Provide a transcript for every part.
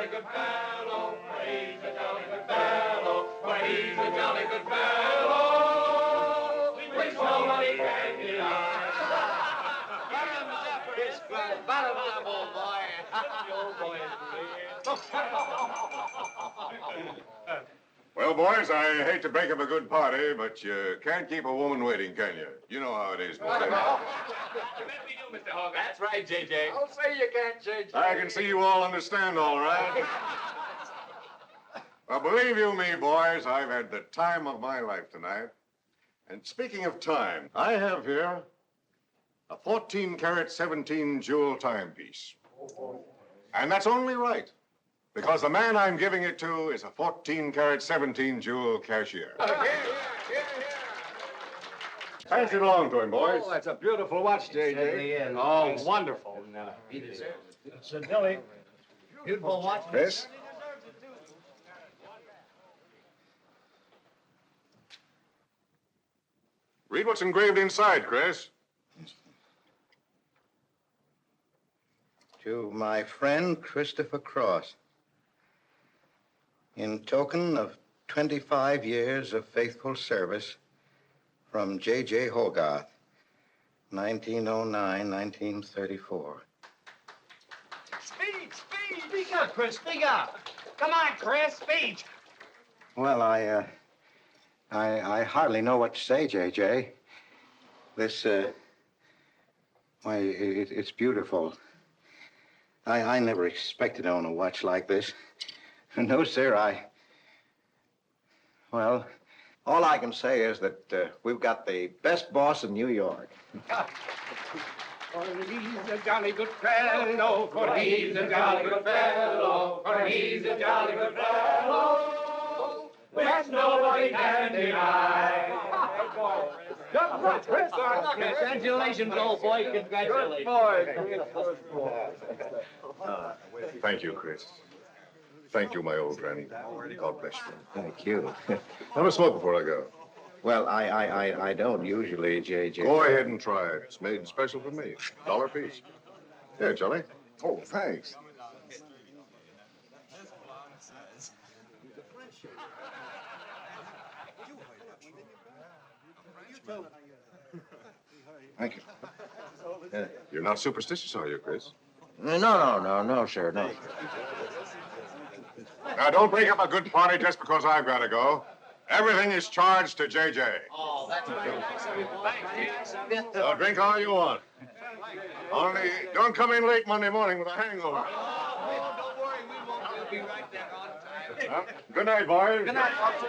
jolly good fellow, for he's a jolly good fellow, for he's a jolly good fellow, which nobody can deny. Bottom up, old boy. Old boy. Well, boys, I hate to break up a good party, but you can't keep a woman waiting, can you? You know how it is, boys. You bet we do, Mr. Hogan. That's right, J.J. Don't say you can't, J.J. I can see you all understand, all right. Well, believe you me, boys, I've had the time of my life tonight. And speaking of time, I have here a 14-carat, 17-jewel timepiece. And that's only right, because the man I'm giving it to is a 14-carat, 17-jewel cashier. Pass it along to him, boys. Oh, that's a beautiful watch, J.J. Oh, wonderful. So, Billy, beautiful watch. Chris? Read what's engraved inside, Chris. To my friend Christopher Cross, in token of 25 years of faithful service, from J.J. Hogarth, 1909-1934. Speech! Speak up, Chris, speak up. Come on, Chris, speech. Well, I hardly know what to say, J.J. This, why, it's beautiful. I never expected to own a watch like this. No, sir, well, all I can say is that we've got the best boss in New York. For he's a jolly good fellow, for he's a jolly good fellow, for he's a jolly good fellow, which nobody can deny. Congratulations, old boy, congratulations. Thank you, Chris. Thank you, my old granny. God bless you. Thank you. Have a smoke before I go. Well, I don't usually, J.J. Go ahead and try it. It's made special for me. $1 a piece. Here, Charlie. Oh, thanks. Thank you. You're not superstitious, are you, Chris? No, sir, no. Now, don't break up a good party just because I've got to go. Everything is charged to J.J. Oh, that's right. Thanks, So drink all you want. Only don't come in late Monday morning with a hangover. Oh, don't worry, we won't. We'll be right there on time. Well, good night, boys. Good night, folks.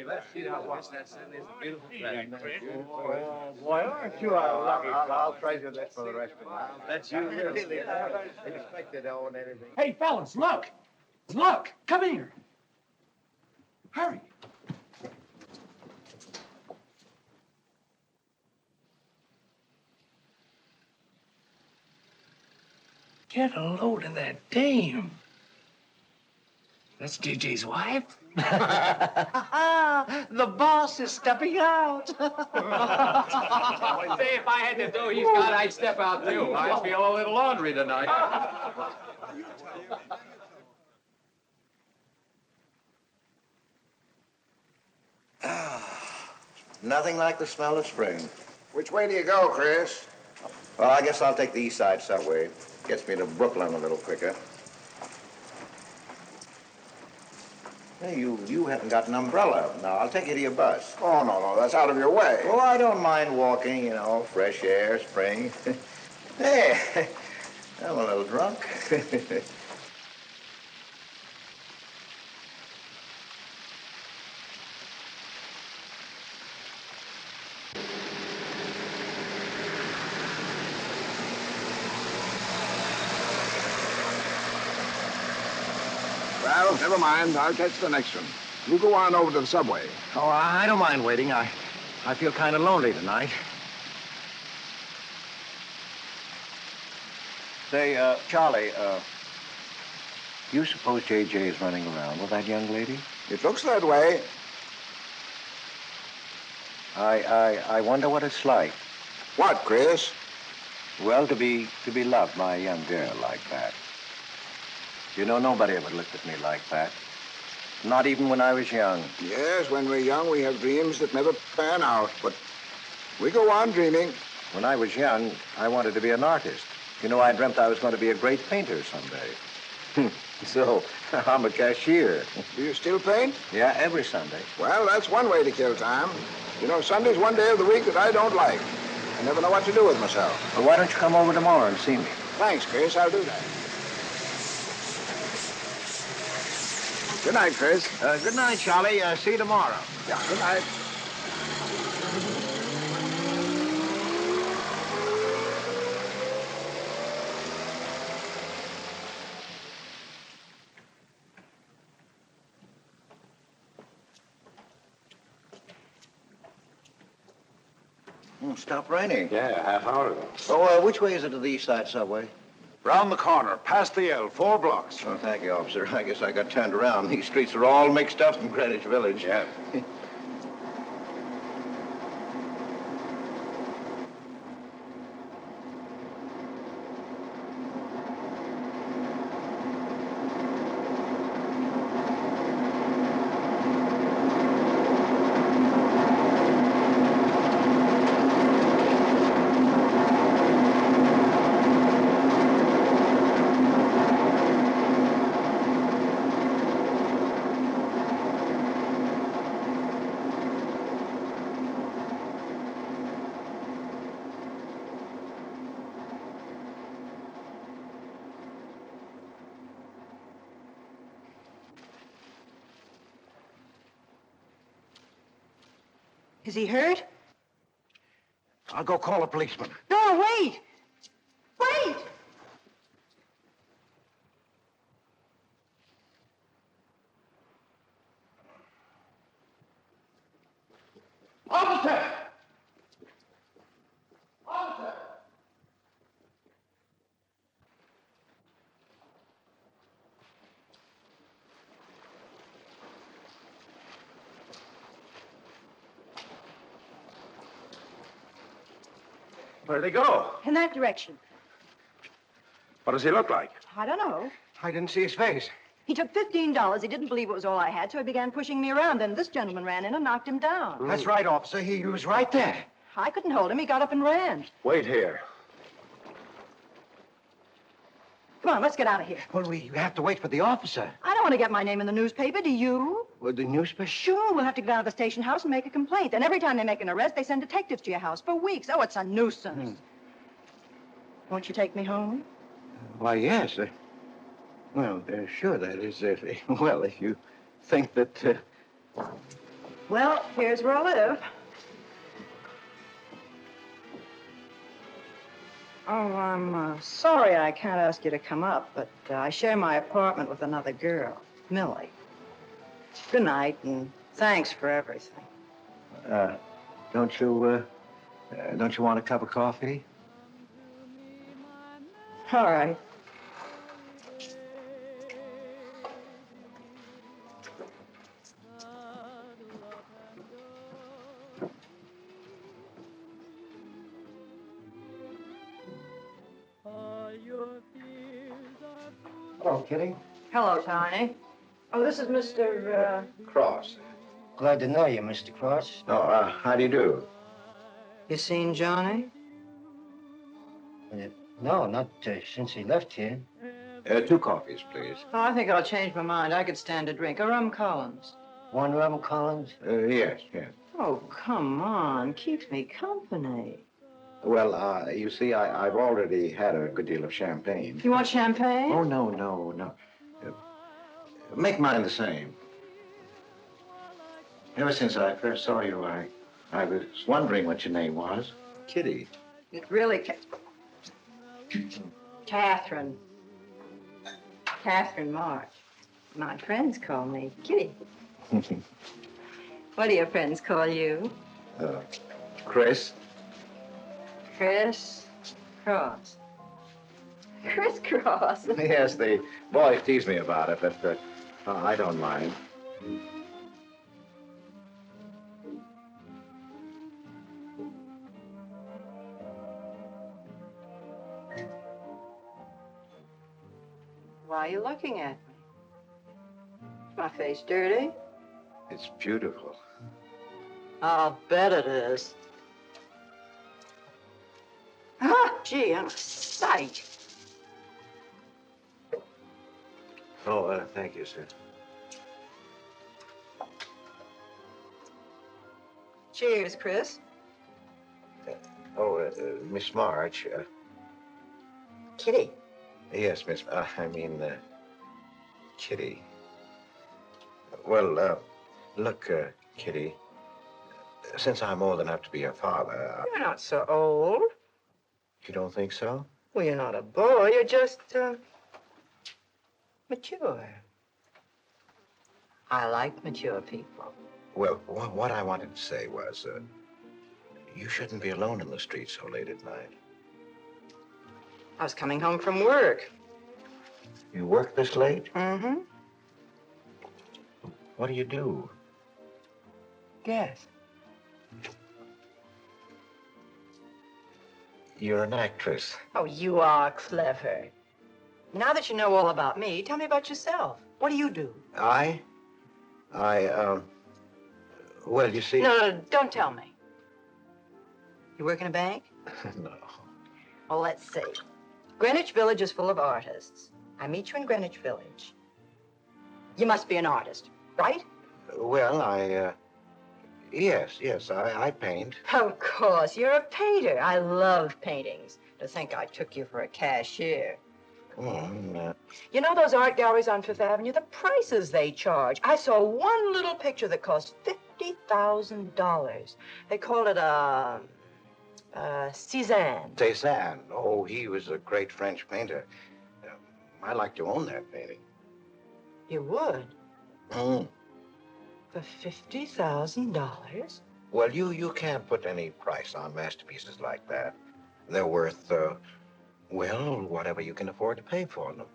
Let's see how watch that's in this beautiful thing. Boy, aren't you a lucky I'll treasure this for the rest of my life. That's you. Really, I expected to own anything. Hey, fellas, look. Look, come here. Hurry. Get a load of that dame. That's JJ's wife. The boss is stepping out. Say, if I had the dough he's got, I'd step out too. I feel a little laundry tonight. Nothing like the smell of spring. Which way do you go, Chris? Well, I guess I'll take the East Side subway. Gets me to Brooklyn a little quicker. Hey, you haven't got an umbrella. Now, I'll take you to your bus. Oh, no, that's out of your way. Oh, I don't mind walking, fresh air, spring. Hey, I'm a little drunk. Well, never mind. I'll catch the next one. You go on over to the subway. Oh, I don't mind waiting. I feel kind of lonely tonight. Say, Charlie, you suppose J.J. is running around with that young lady? It looks that way. I wonder what it's like. What, Chris? Well, to be loved by a young girl like that. You know, nobody ever looked at me like that. Not even when I was young. Yes, when we're young, we have dreams that never pan out, but we go on dreaming. When I was young, I wanted to be an artist. You know, I dreamt I was going to be a great painter someday. So, I'm a cashier. Do you still paint? Yeah, every Sunday. Well, that's one way to kill time. You know, Sunday's one day of the week that I don't like. I never know what to do with myself. Well, why don't you come over tomorrow and see me? Thanks, Chris. I'll do that. Good night, Chris. Good night, Charlie. See you tomorrow. Yeah, good night. Stopped raining. Yeah, half hour ago. Oh, which way is it to the East Side Subway? Round the corner, past the L, 4 blocks. Oh, thank you, officer. I guess I got turned around. These streets are all mixed up in Greenwich Village. Yeah. Is he hurt? I'll go call a policeman. No, wait! Wait! Officer! Officer! Where'd they go? In that direction. What does he look like? I don't know. I didn't see his face. He took $15. He didn't believe it was all I had, so he began pushing me around. Then this gentleman ran in and knocked him down. That's right, officer. He was right there. I couldn't hold him. He got up and ran. Wait here. Come on, let's get out of here. Well, we have to wait for the officer. I don't want to get my name in the newspaper, do you? Well, the newspaper? Sure, we'll have to go down to the station house and make a complaint. And every time they make an arrest, they send detectives to your house for weeks. Oh, it's a nuisance. Won't you take me home? Why, yes. Well, sure, that is. Well, if you think that. Well, here's where I live. Oh, I'm sorry I can't ask you to come up, but I share my apartment with another girl, Millie. Good night, and thanks for everything. Don't you want a cup of coffee? All right. Hello, Kitty. Hello, Tiny. Oh, this is Mr. Cross. Glad to know you, Mr. Cross. Oh, how do you do? You seen Johnny? No, not since he left here. 2 coffees, please. Oh, I think I'll change my mind. I could stand a drink. A rum Collins. One rum Collins? Yes. Oh, come on. Keeps me company. Well, you see, I've already had a good deal of champagne. You want champagne? Oh, no. Make mine the same. Ever since I first saw you, I was wondering what your name was. Kitty. It really Catherine. Catherine March. My friends call me Kitty. What do your friends call you? Chris. Chris Cross. Chris Cross. Yes, the boys tease me about it, but I don't mind. Why are you looking at me? Is my face dirty? It's beautiful. I'll bet it is. Ah, gee, I'm a sight. Oh, thank you, sir. Cheers, Chris. Miss March. Kitty. Yes, Miss. Kitty. Well, look, Kitty. Since I'm old enough to be your father, You're not so old. you don't think so? Well, you're not a boy. You're just, mature. I like mature people. Well, what I wanted to say was, you shouldn't be alone in the street so late at night. I was coming home from work. You work this late? Mm-hmm. What do you do? Yes. You're an actress. Oh, you are clever. Now that you know all about me, tell me about yourself. What do you do? Well, you see... No, don't tell me. You work in a bank? No. Well, let's see. Greenwich Village is full of artists. I meet you in Greenwich Village. You must be an artist, right? Well, yes, I paint. Of course, you're a painter. I love paintings. To think I took you for a cashier. Come on. You know those art galleries on Fifth Avenue? The prices they charge. I saw one little picture that cost $50,000. They called it Cézanne. Cézanne. Oh, he was a great French painter. I'd like to own that painting. You would? Mm. For $50,000? Well, you can't put any price on masterpieces like that. They're worth, whatever you can afford to pay for them.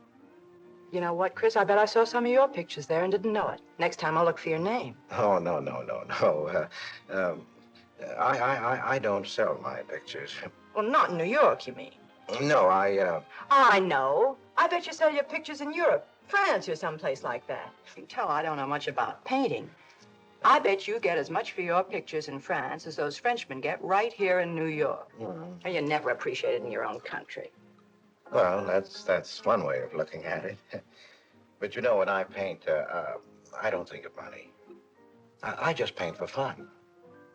You know what, Chris? I bet I saw some of your pictures there and didn't know it. Next time I'll look for your name. Oh, no. I don't sell my pictures. Well, not in New York, you mean? No, I know. I bet you sell your pictures in Europe, France, or someplace like that. You can tell I don't know much about painting. I bet you get as much for your pictures in France as those Frenchmen get right here in New York. And you're never appreciated in your own country. Well, that's one way of looking at it. But you know, when I paint, I don't think of money. I just paint for fun.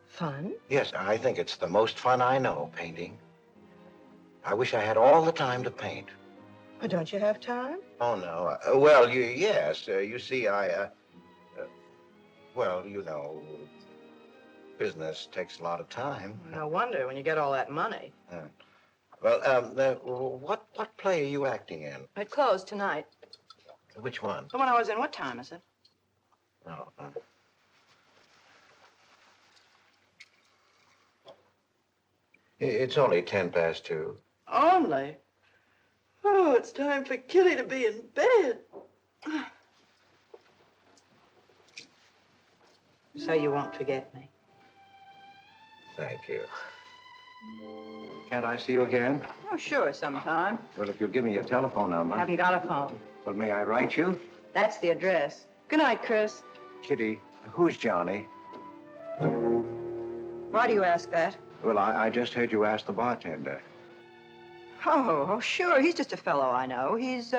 Fun? Yes, I think it's the most fun I know, painting. I wish I had all the time to paint. But don't you have time? Oh, no. Yes. You see, well, you know, business takes a lot of time. No wonder when you get all that money. What play are you acting in? It closed tonight. Which one? The one I was in. What time is it? Oh, It's only 2:10. Only? Oh, it's time for Kitty to be in bed. So you won't forget me. Thank you. Can't I see you again? Oh, sure, sometime. Well, if you'll give me your telephone number. I haven't got a phone. Well, may I write you? That's the address. Good night, Chris. Kitty, who's Johnny? Why do you ask that? Well, I just heard you ask the bartender. Oh, sure. He's just a fellow I know. He's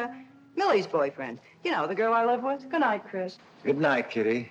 Millie's boyfriend. You know, the girl I live with. Good night, Chris. Good night, Kitty.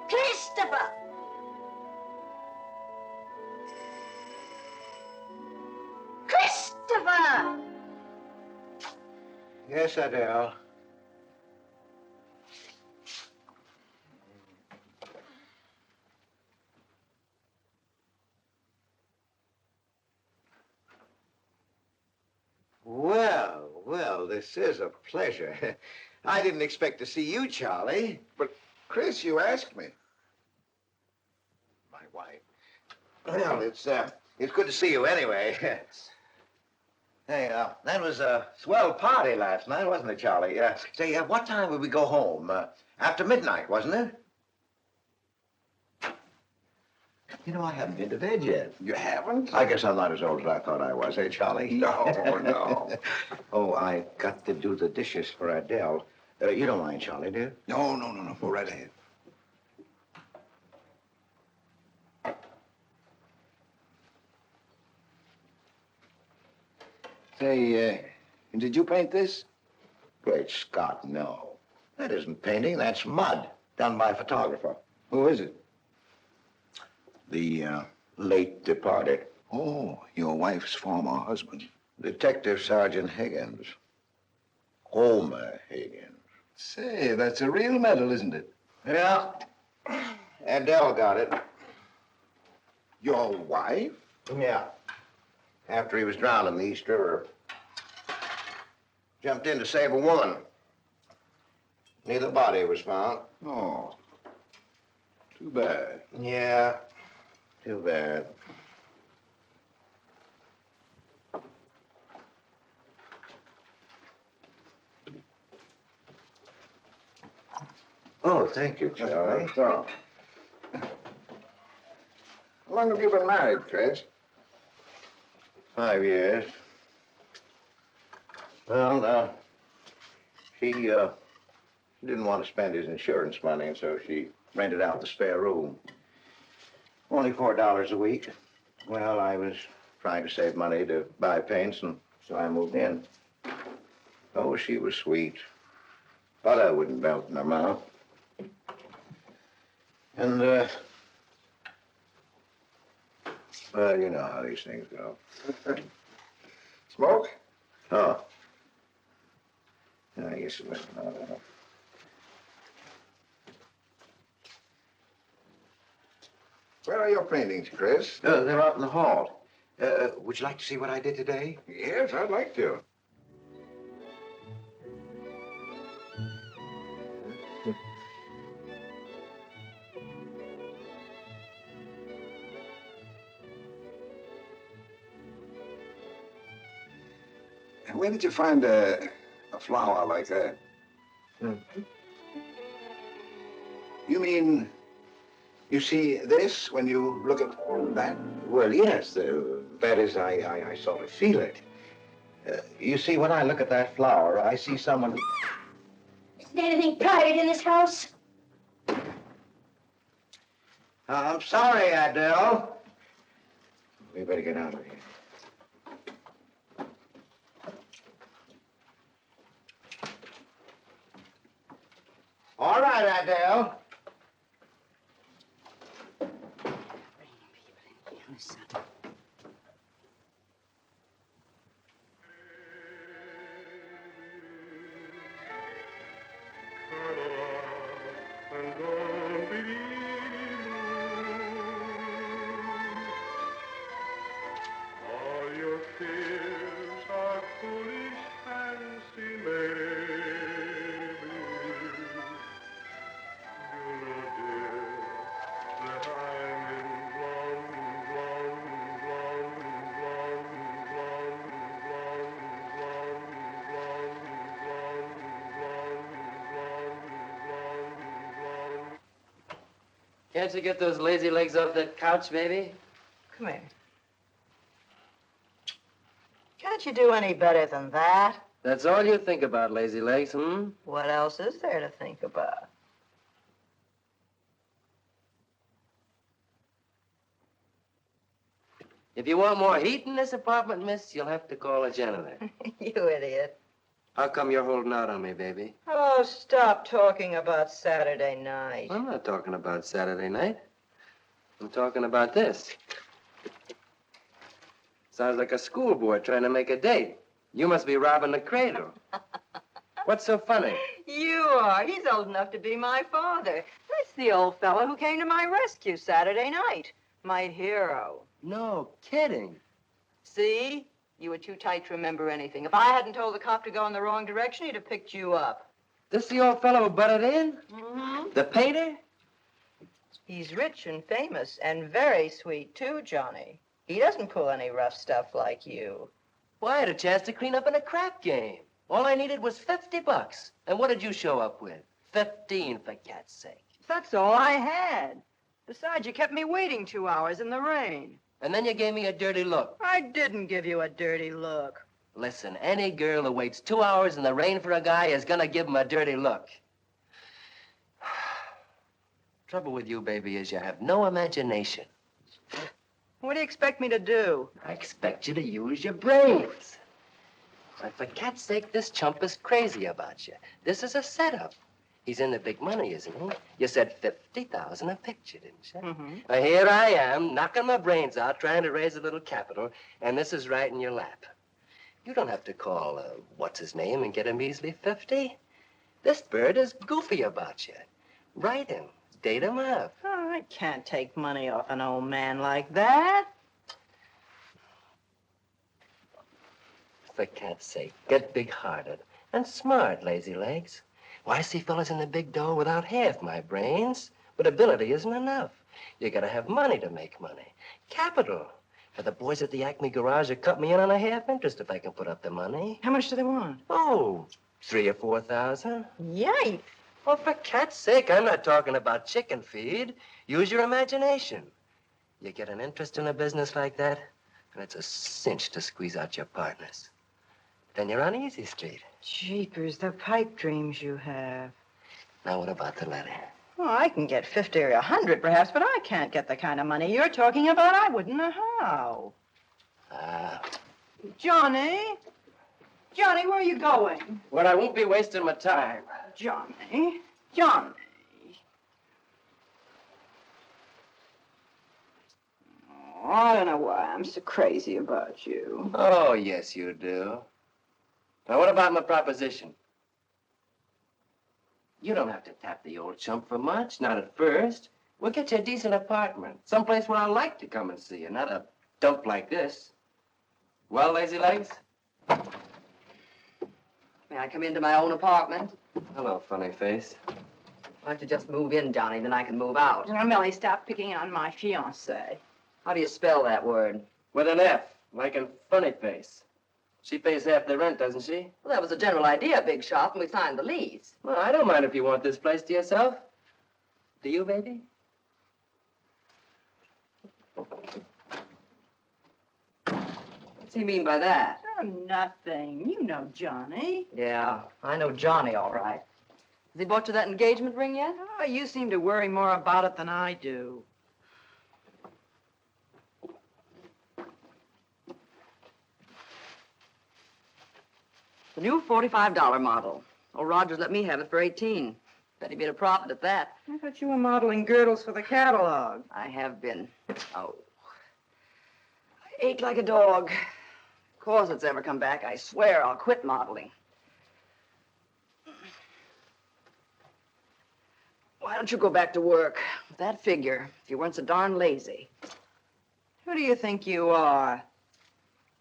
Christopher! Christopher! Yes, Adele. this is a pleasure. I didn't expect to see you, Charlie. But, Chris, you asked me. My wife. Well, it's good to see you anyway. Hey, that was a swell party last night, wasn't it, Charlie? Say, what time would we go home? After midnight, wasn't it? You know, I haven't been to bed yet. You haven't? I guess I'm not as old as I thought I was, eh, Charlie? No, no. Oh, I got to do the dishes for Adele. You don't mind, Charlie, do you? No. Go right ahead. Say, did you paint this? Great Scott, no. That isn't painting, that's mud, done by a photographer. Who is it? The late departed Oh, your wife's former husband. Detective Sergeant Higgins. Homer Higgins. Say, that's a real medal, isn't it? Yeah. Adele got it. Your wife? Yeah. After he was drowned in the East River. Jumped in to save a woman. Neither body was found. Oh, too bad. Yeah. Too bad. Oh, thank you, Charlie. So, how long have you been married, Chris? 5 years. Well, she didn't want to spend his insurance money, and so she rented out the spare room. Only $4 a week. Well, I was trying to save money to buy paints, and so I moved in. Oh, she was sweet. Butter wouldn't melt in her mouth. And, well, you know how these things go. Smoke? Oh. I guess it was. I don't know. Where are your paintings, Chris? They're out in the hall. Would you like to see what I did today? Yes, I'd like to. Where did you find a flower like that? You mean you see this when you look at that? Well, yes. That is, I sort of feel it. You see, when I look at that flower, I see someone. Isn't there anything private in this house? I'm sorry, Adele. We better get out of here. All right, Adele. All your fears are foolish fancy, maybe. You know, dear, that I'm in Can't you get those lazy legs off that couch, baby? Come here. Can't you do any better than that? That's all you think about, lazy legs, hmm? What else is there to think about? If you want more heat in this apartment, miss, you'll have to call a janitor. You idiot. How come you're holding out on me, baby? Oh, stop talking about Saturday night. I'm not talking about Saturday night. I'm talking about this. Sounds like a schoolboy trying to make a date. You must be robbing the cradle. What's so funny? You are. He's old enough to be my father. That's the old fellow who came to my rescue Saturday night. My hero. No kidding. See? You were too tight to remember anything. If I hadn't told the cop to go in the wrong direction, he'd have picked you up. This the old fellow who butted in? Mm-hmm. The painter? He's rich and famous and very sweet, too, Johnny. He doesn't pull any rough stuff like you. Well, I had a chance to clean up in a crap game. All I needed was $50. And what did you show up with? 15, for cat's sake. That's all I had. Besides, you kept me waiting 2 hours in the rain. And then you gave me a dirty look. I didn't give you a dirty look. Listen, any girl who waits 2 hours in the rain for a guy is gonna give him a dirty look. Trouble with you, baby, is you have no imagination. What do you expect me to do? I expect you to use your brains. But for cat's sake, this chump is crazy about you. This is a setup. He's in the big money, isn't he? You said 50,000 a picture, didn't you? Mm-hmm. Well, here I am, knocking my brains out, trying to raise a little capital, and this is right in your lap. You don't have to call, what's-his-name and get him easily 50. This bird is goofy about you. Write him. Date him up. Oh, I can't take money off an old man like that. For cat's sake, get big-hearted and smart, lazy legs. Why, I see fellas in the big dough without half my brains. But ability isn't enough. You gotta have money to make money. Capital. For the boys at the Acme garage will cut me in on a half interest if I can put up the money. How much do they want? Oh, 3,000 or 4,000. Yikes. Well, for cat's sake, I'm not talking about chicken feed. Use your imagination. You get an interest in a business like that, and it's a cinch to squeeze out your partners. Then you're on Easy Street. Jeepers, the pipe dreams you have. Now, what about the letter? Oh, I can get 50 or 100 perhaps, but I can't get the kind of money you're talking about. I wouldn't know how. Johnny? Johnny, where are you going? Well, I won't be wasting my time. Johnny? Johnny? Oh, I don't know why I'm so crazy about you. Oh, yes, you do. Now, what about my proposition? You don't have to tap the old chump for much, not at first. We'll get you a decent apartment, someplace where I like to come and see you, not a dump like this. Well, lazy legs? May I come into my own apartment? Hello, funny face. Why don't you just move in, Johnny, then I can move out. Now, Millie, stop picking on my fiancée. How do you spell that word? With an F, like in funny face. She pays half the rent, doesn't she? Well, that was the general idea, Big Shot, when we signed the lease. Well, I don't mind if you want this place to yourself. Do you, baby? What's he mean by that? Oh, nothing. You know Johnny. Yeah, I know Johnny, all right. Has he bought you that engagement ring yet? Oh, you seem to worry more about it than I do. The new $45 model. Old Rogers let me have it for 18. Bet he made a profit at that. I thought you were modeling girdles for the catalog. I have been. Oh. I ate like a dog. If corsets ever come back, I swear I'll quit modeling. Why don't you go back to work? With that figure, if you weren't so darn lazy. Who do you think you are?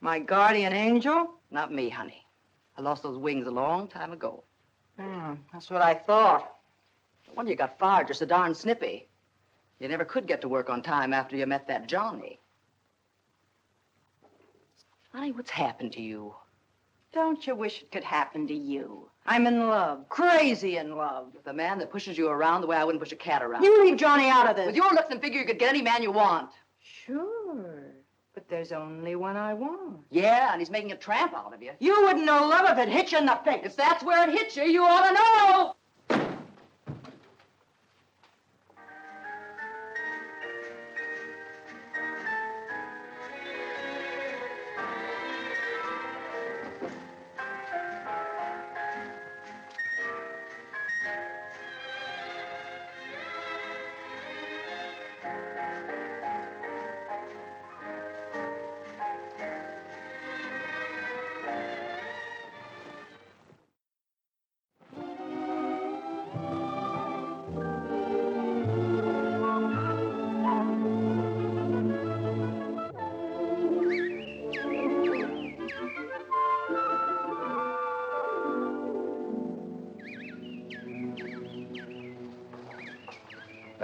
My guardian angel? Not me, honey. I lost those wings a long time ago. That's what I thought. No wonder you got fired. You're so darn snippy. You never could get to work on time after you met that Johnny. Honey, what's happened to you? Don't you wish it could happen to you? I'm in love. Crazy in love. With a man that pushes you around the way I wouldn't push a cat around. You leave Johnny out of this. With your looks and figure, you could get any man you want. Sure. But there's only one I want. Yeah, and he's making a tramp out of you. You wouldn't know love if it hit you in the face. If that's where it hit you, you ought to know.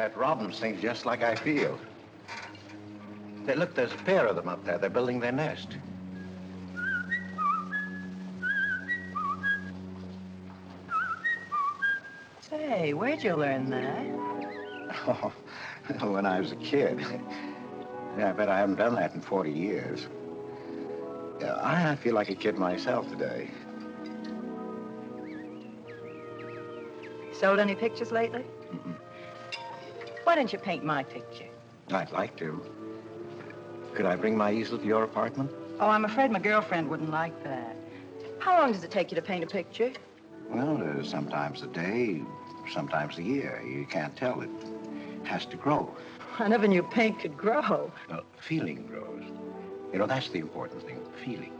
that robin sings just like I feel. Look, there's a pair of them up there. They're building their nest. Say, where'd you learn that? Oh, when I was a kid. Yeah, I bet I haven't done that in 40 years. Yeah, I feel like a kid myself today. Sold any pictures lately? Why don't you paint my picture? I'd like to. Could I bring my easel to your apartment? Oh, I'm afraid my girlfriend wouldn't like that. How long does it take you to paint a picture? Well, sometimes a day, sometimes a year. You can't tell. It has to grow. I never knew paint could grow. Feeling grows. You know, that's the important thing, feeling.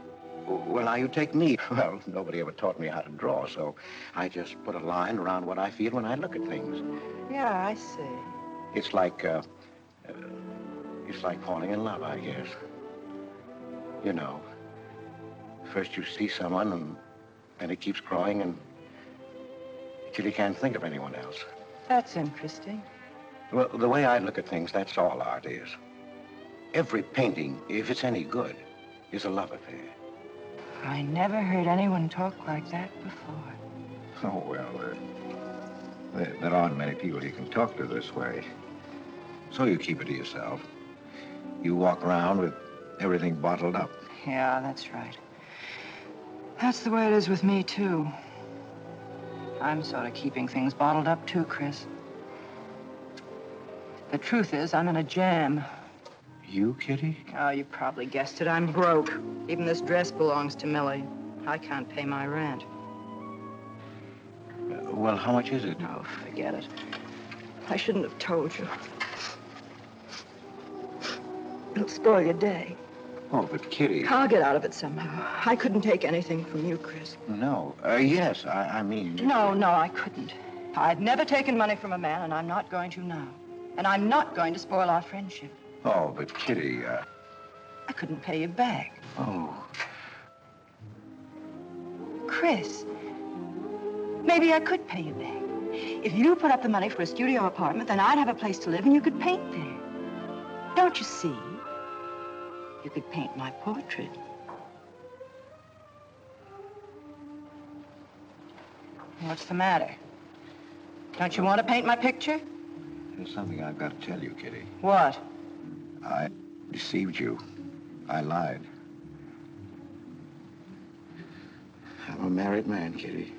Well, now, you take me. Well, nobody ever taught me how to draw, so I just put a line around what I feel when I look at things. Yeah, I see. It's like falling in love, I guess. You know, first you see someone, and it keeps growing until you can't think of anyone else. That's interesting. Well, the way I look at things, that's all art is. Every painting, if it's any good, is a love affair. I never heard anyone talk like that before. Oh, well, there aren't many people you can talk to this way. So you keep it to yourself. You walk around with everything bottled up. Yeah, that's right. That's the way it is with me, too. I'm sort of keeping things bottled up, too, Chris. The truth is, I'm in a jam. You, Kitty? Oh, you probably guessed it. I'm broke. Even this dress belongs to Millie. I can't pay my rent. Well, how much is it? Oh, forget it. I shouldn't have told you. It'll spoil your day. Oh, but Kitty... I'll get out of it somehow. I couldn't take anything from you, Chris. No. Yes, I mean... No, I couldn't. I've never taken money from a man, and I'm not going to now. And I'm not going to spoil our friendship. Oh, but Kitty, I couldn't pay you back. Oh. Chris, maybe I could pay you back. If you put up the money for a studio apartment, then I'd have a place to live and you could paint there. Don't you see? You could paint my portrait. What's the matter? Don't you want to paint my picture? There's something I've got to tell you, Kitty. What? I deceived you. I lied. I'm a married man, Kitty.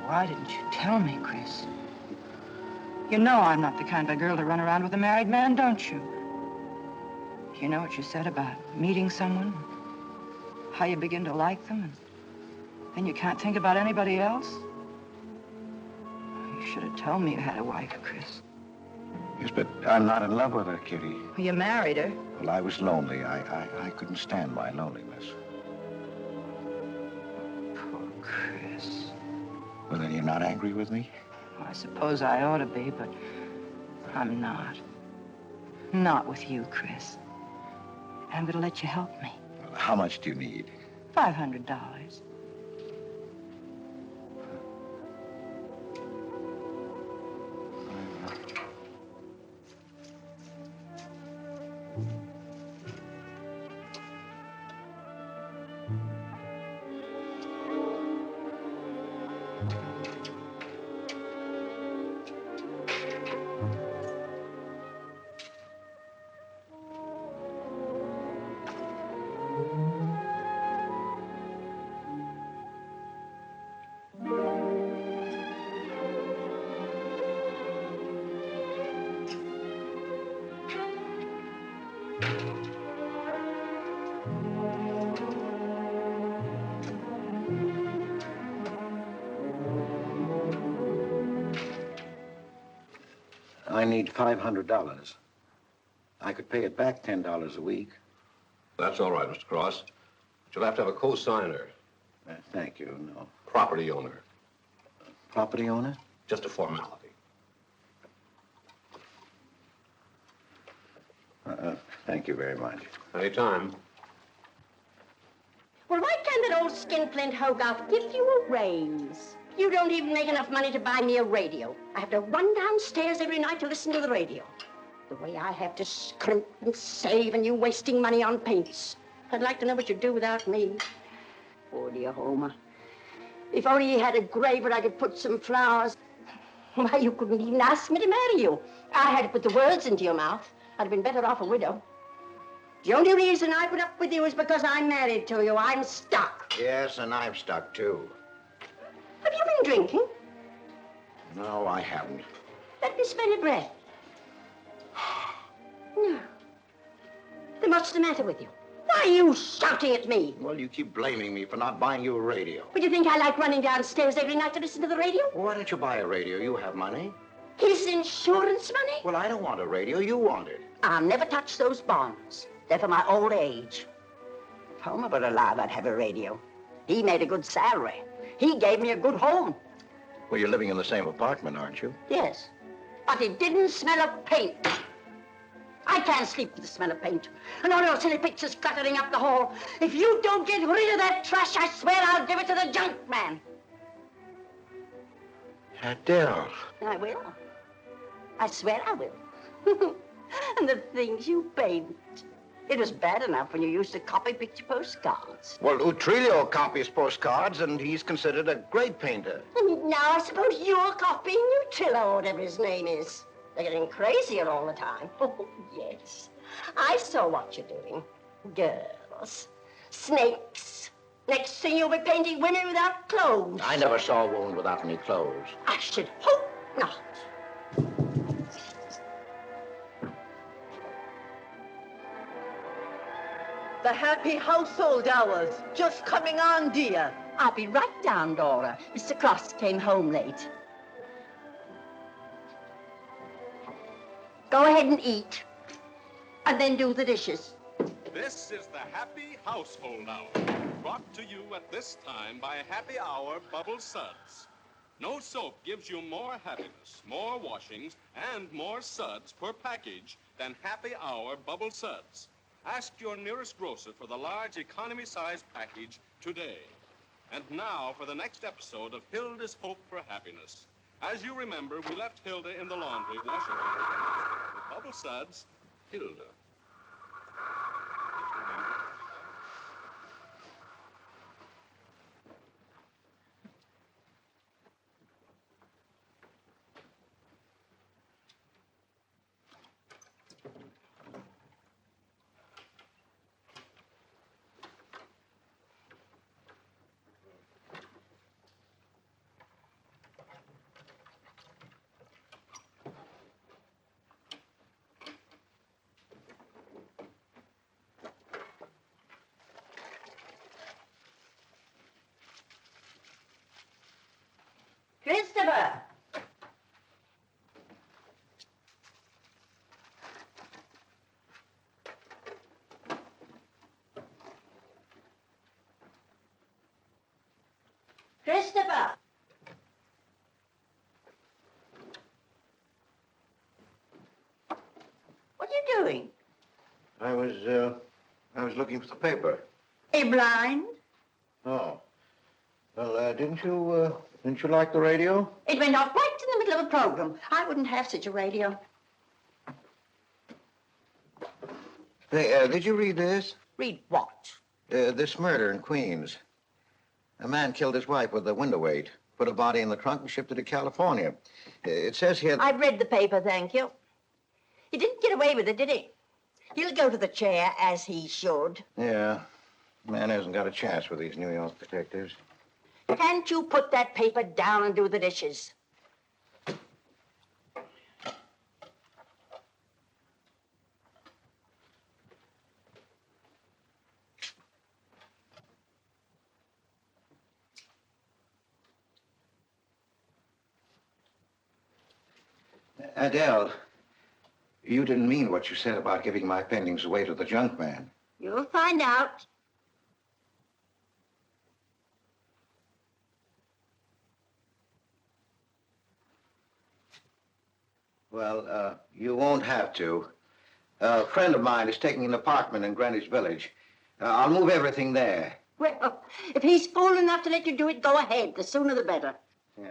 Why didn't you tell me, Chris? You know I'm not the kind of girl to run around with a married man, don't you? You know what you said about meeting someone, how you begin to like them, and then you can't think about anybody else? You should have told me you had a wife, Chris. Yes, but I'm not in love with her, Kitty. You married her. Well, I was lonely. I couldn't stand my loneliness. Poor Chris. Well, then you're not angry with me? I suppose I ought to be, but I'm not. Not with you, Chris. I'm going to let you help me. How much do you need? $500. I need $500. I could pay it back $10 a week. That's all right, Mr. Cross. But you'll have to have a co-signer. Thank you, no. Property owner. Property owner? Just a formality. Thank you very much. Anytime. Well, why can't that old skinflint Hogarth give you a raise? You don't even make enough money to buy me a radio. I have to run downstairs every night to listen to the radio. The way I have to scrimp and save and you wasting money on paints. I'd like to know what you'd do without me. Poor dear Homer. If only he had a grave where I could put some flowers. Why, you couldn't even ask me to marry you. I had to put the words into your mouth. I'd have been better off a widow. The only reason I put up with you is because I'm married to you. I'm stuck. Yes, and I'm stuck, too. Have you been drinking? No, I haven't. Let me smell your breath. No. Then what's the matter with you? Why are you shouting at me? Well, you keep blaming me for not buying you a radio. But you think I like running downstairs every night to listen to the radio? Why don't you buy a radio? You have money. His insurance money? Well, I don't want a radio. You want it. I'll never touch those bonds. They're for my old age. If Homer were alive, I'd have a radio. He made a good salary. He gave me a good home. Well, you're living in the same apartment, aren't you? Yes. But it didn't smell of paint. I can't sleep with the smell of paint. And all your silly pictures cluttering up the hall. If you don't get rid of that trash, I swear I'll give it to the junk man. Adele. I will. I swear I will. And the things you paint. It was bad enough when you used to copy picture postcards. Well, Utrillo copies postcards, and he's considered a great painter. Now I suppose you're copying Utrillo, or whatever his name is. They're getting crazier all the time. Oh, yes. I saw what you're doing. Girls. Snakes. Next thing you'll be painting women without clothes. I never saw a woman without any clothes. I should hope not. The happy household hours. Just coming on, dear. I'll be right down, Dora. Mr. Cross came home late. Go ahead and eat. And then do the dishes. This is the Happy Household Hour, brought to you at this time by Happy Hour Bubble Suds. No soap gives you more happiness, more washings, and more suds per package than Happy Hour Bubble Suds. Ask your nearest grocer for the large economy-size package today. And now for the next episode of Hilda's Hope for Happiness. As you remember, we left Hilda in the laundry washing her. With Bubble Suds, Hilda. Christopher! Christopher! What are you doing? I was looking for the paper. Are you blind? Oh. Well, didn't you like the radio? It went off right in the middle of a program. I wouldn't have such a radio. Hey, did you read this? Read what? This murder in Queens. A man killed his wife with a window weight, put a body in the trunk and shipped it to California. It says here... I've read the paper, thank you. He didn't get away with it, did he? He'll go to the chair, as he should. Yeah. Man hasn't got a chance with these New York detectives. Can't you put that paper down and do the dishes? Adele, you didn't mean what you said about giving my paintings away to the junk man. You'll find out. Well, you won't have to. A friend of mine is taking an apartment in Greenwich Village. I'll move everything there. Well, if he's fool enough to let you do it, go ahead. The sooner the better. Yeah.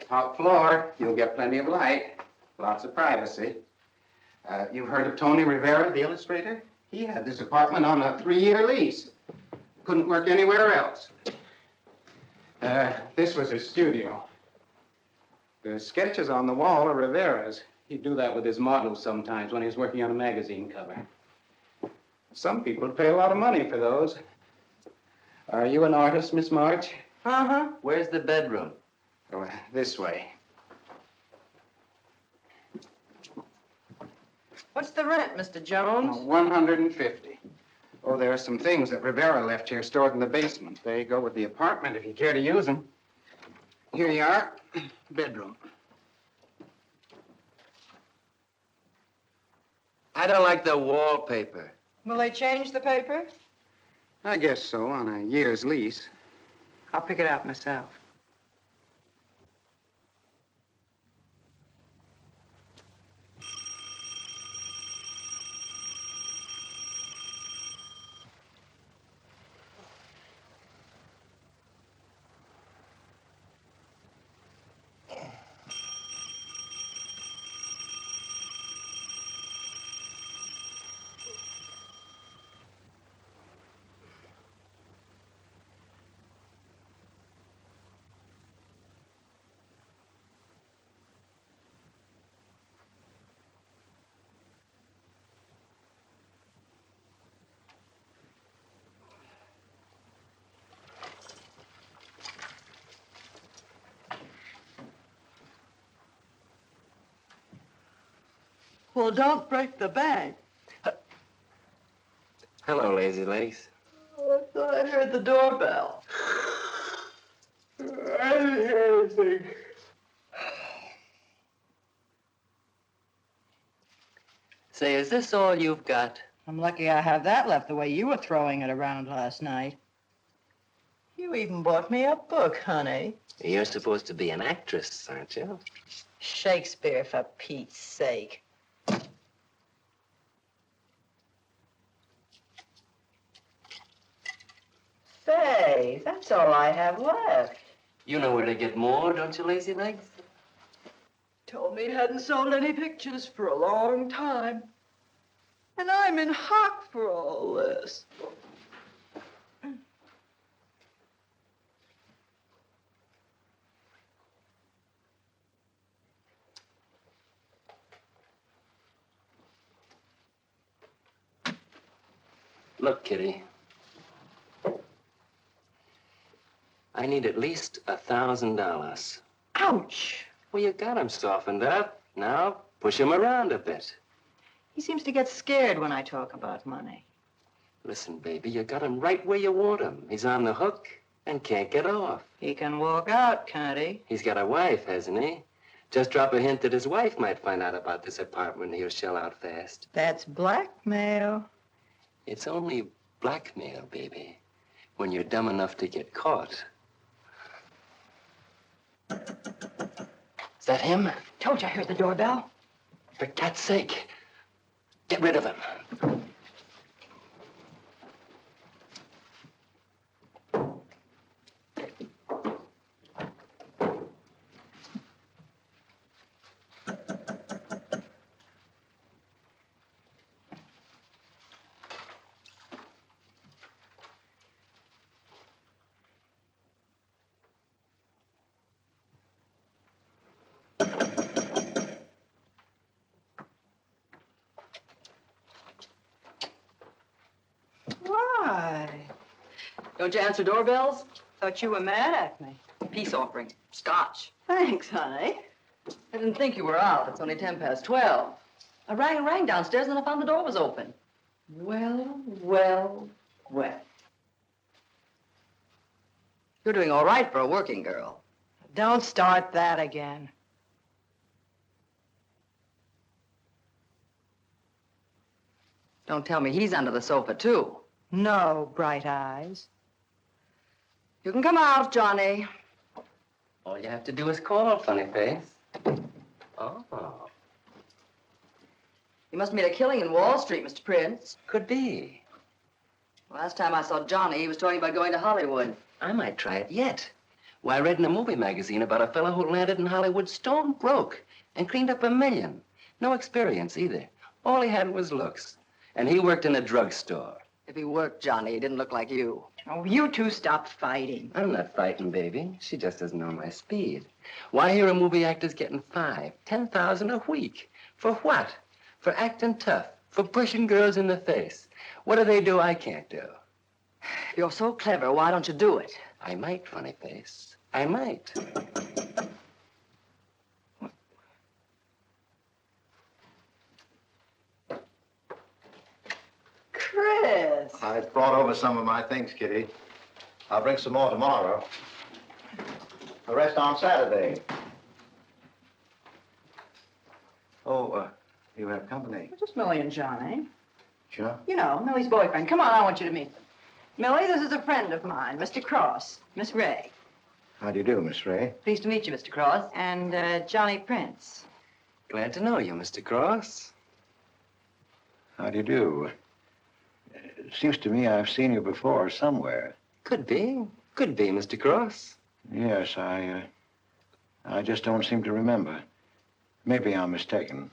Top floor, you'll get plenty of light, lots of privacy. You've heard of Tony Rivera, the illustrator? He had this apartment on a 3-year lease. Couldn't work anywhere else. This was his studio. The sketches on the wall are Rivera's. He'd do that with his models sometimes when he was working on a magazine cover. Some people pay a lot of money for those. Are you an artist, Miss March? Uh-huh. Where's the bedroom? Oh, this way. What's the rent, Mr. Jones? Oh, 150. Oh, there are some things that Rivera left here stored in the basement. They go with the apartment if you care to use them. Here you are, bedroom. I don't like the wallpaper. Will they change the paper? I guess so, on a year's lease. I'll pick it out myself. Well, don't break the bank. Hello, Lazy Legs. I thought I heard the doorbell. I didn't hear anything. Say, is this all you've got? I'm lucky I have that left the way you were throwing it around last night. You even bought me a book, honey. You're supposed to be an actress, aren't you? Shakespeare, for Pete's sake. Say, that's all I have left. You know where to get more, don't you, Lazy Legs? Told me he hadn't sold any pictures for a long time. And I'm in hock for all this. Look, Kitty. I need at least $1,000. Ouch! Well, you got him softened up. Now, push him around a bit. He seems to get scared when I talk about money. Listen, baby, you got him right where you want him. He's on the hook and can't get off. He can walk out, can't he? He's got a wife, hasn't he? Just drop a hint that his wife might find out about this apartment and he'll shell out fast. That's blackmail. It's only blackmail, baby, when you're dumb enough to get caught. Is that him? Told you I heard the doorbell. For God's sake, get rid of him. Why? Don't you answer doorbells? Thought you were mad at me. Peace offering. Scotch. Thanks, honey. I didn't think you were out. It's only 12:10. I rang and rang downstairs, and I found the door was open. Well, well, well. You're doing all right for a working girl. Don't start that again. Don't tell me he's under the sofa, too. No, Bright Eyes. You can come out, Johnny. All you have to do is call, funny face. Oh, You must have made a killing in Wall Street, Mr. Prince. could be. Last time I saw Johnny, he was talking about going to Hollywood. I might try it yet. Why, I read in a movie magazine about a fellow who landed in Hollywood stone broke and cleaned up $1 million. No experience either. All he had was looks. And he worked in a drugstore. If he worked, Johnny, he didn't look like you. Oh, you two stop fighting. I'm not fighting, baby. She just doesn't know my speed. Why, here are movie actors getting $5,000, $10,000 a week. For what? For acting tough. For pushing girls in the face. What do they do I can't do? If you're so clever, why don't you do it? I might, funny face. I might. Chris! I brought over some of my things, Kitty. I'll bring some more tomorrow. The rest on Saturday. Oh, you have company. Just Millie and Johnny. Sure. You know, Millie's boyfriend. Come on, I want you to meet them. Millie, this is a friend of mine, Mr. Cross, Miss Ray. How do you do, Miss Ray? Pleased to meet you, Mr. Cross. And Johnny Prince. Glad to know you, Mr. Cross. How do you do? It seems to me I've seen you before somewhere. Could be. Could be, Mr. Cross. Yes, I just don't seem to remember. Maybe I'm mistaken.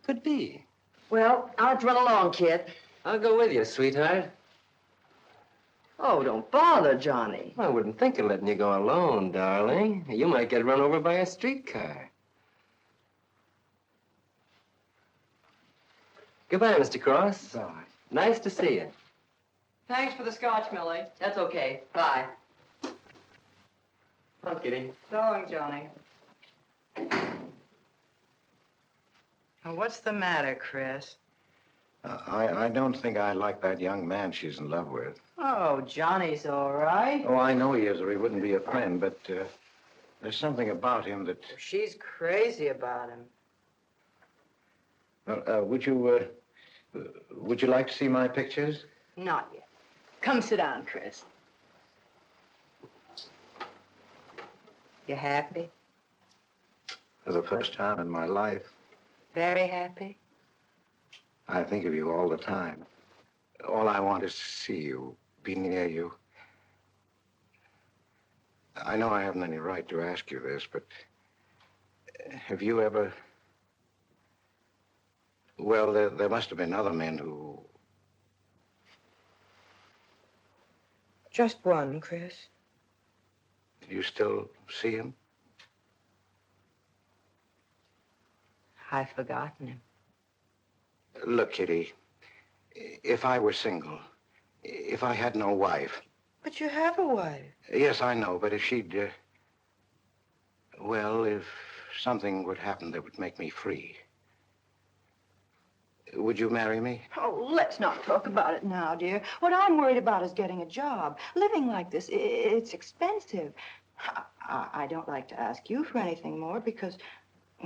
Could be. Well, I'll have to run along, kid. I'll go with you, sweetheart. Oh, don't bother, Johnny. I wouldn't think of letting you go alone, darling. You might get run over by a streetcar. Goodbye, Mr. Cross. Bye. Nice to see you. Thanks for the scotch, Millie. That's okay. Bye. Come, Kitty. So long, Johnny. Now, what's the matter, Chris? I don't think I like that young man she's in love with. Oh, Johnny's all right. Oh, I know he is, or he wouldn't be a friend, but there's something about him that... She's crazy about him. would you like to see my pictures? Not yet. Come sit down, Chris. You happy? For the first time in my life, Very happy? I think of you all the time. All I want is to see you, be near you. I know I haven't any right to ask you this, but have you ever... Well, there must have been other men who... Just one, Chris. Do you still see him? I've forgotten him. Look, Kitty, if I were single, if I had no wife... But you have a wife. Yes, I know, but if she'd... well, if something would happen that would make me free, would you marry me? Oh, let's not talk about it now, dear. What I'm worried about is getting a job. Living like this, it's expensive. I don't like to ask you for anything more because,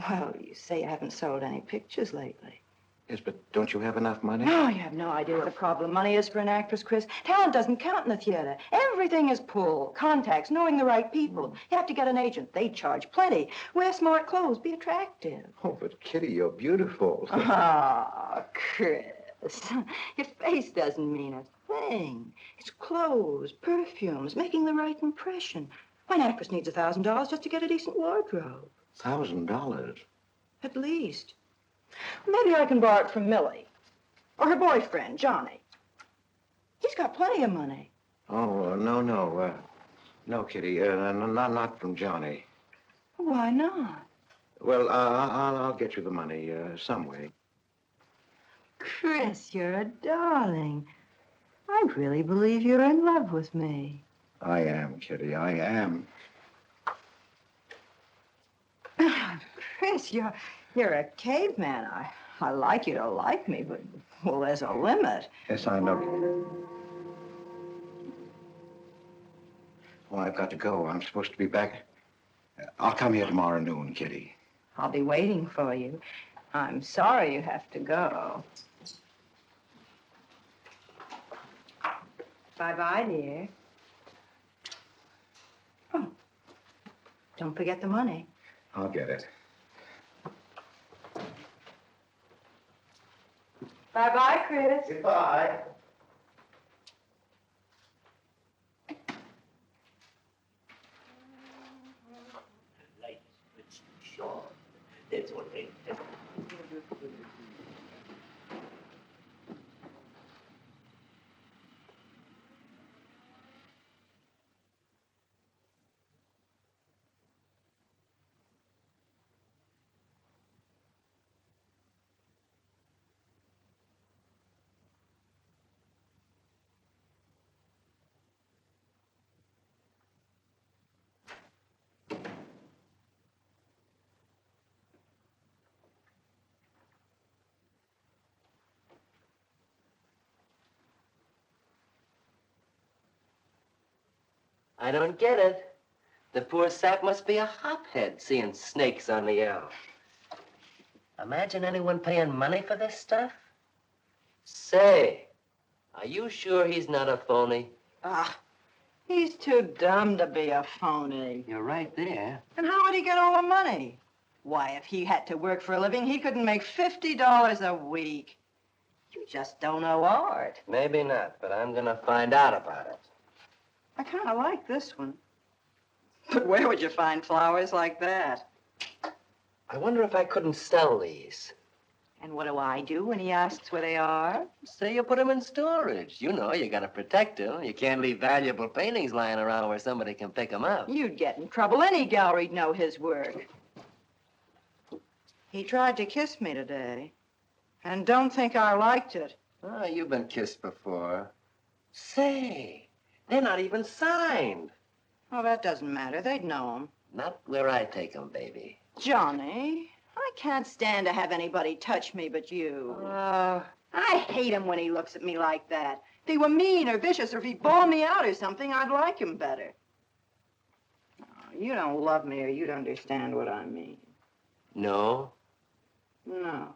well, you say you haven't sold any pictures lately. Yes, but don't you have enough money? No, you have no idea what a problem money is for an actress, Chris. Talent doesn't count in the theater. Everything is pull, contacts, knowing the right people. You have to get an agent. They charge plenty. Wear smart clothes. Be attractive. Oh, but Kitty, you're beautiful. Ah, Chris. Your face doesn't mean a thing. It's clothes, perfumes, making the right impression. Why, an actress needs $1,000 just to get a decent wardrobe. $1,000? At least. Maybe I can borrow it from Millie. Or her boyfriend, Johnny. He's got plenty of money. Oh, no. No, Kitty, not from Johnny. Why not? Well, I'll get you the money some way. Chris, you're a darling. I really believe you're in love with me. I am, Kitty, I am. Chris, you're a caveman. I like you to like me, but, well, there's a limit. Yes, I know. Well, I've got to go. I'm supposed to be back. I'll come here tomorrow noon, Kitty. I'll be waiting for you. I'm sorry you have to go. Bye-bye, dear. Oh, don't forget the money. I'll get it. Bye-bye, Chris. Goodbye. I don't get it. The poor sap must be a hophead seeing snakes on the L. Imagine anyone paying money for this stuff. Say, are you sure he's not a phony? Ah, he's too dumb to be a phony. You're right there. And how would he get all the money? Why, if he had to work for a living, he couldn't make $50 a week. You just don't know art. Maybe not, but I'm gonna find out about it. I kind of like this one. But where would you find flowers like that? I wonder if I couldn't sell these. And what do I do when he asks where they are? Say you put them in storage. You know, you gotta protect them. You can't leave valuable paintings lying around where somebody can pick them up. You'd get in trouble. Any gallery'd know his work. He tried to kiss me today. And don't think I liked it. Oh, you've been kissed before. Say, they're not even signed. Oh, that doesn't matter. They'd know him. Not where I take them, baby. Johnny, I can't stand to have anybody touch me but you. I hate him when he looks at me like that. If he were mean or vicious or if he bawled me out or something, I'd like him better. Oh, you don't love me or you'd understand what I mean. No? No.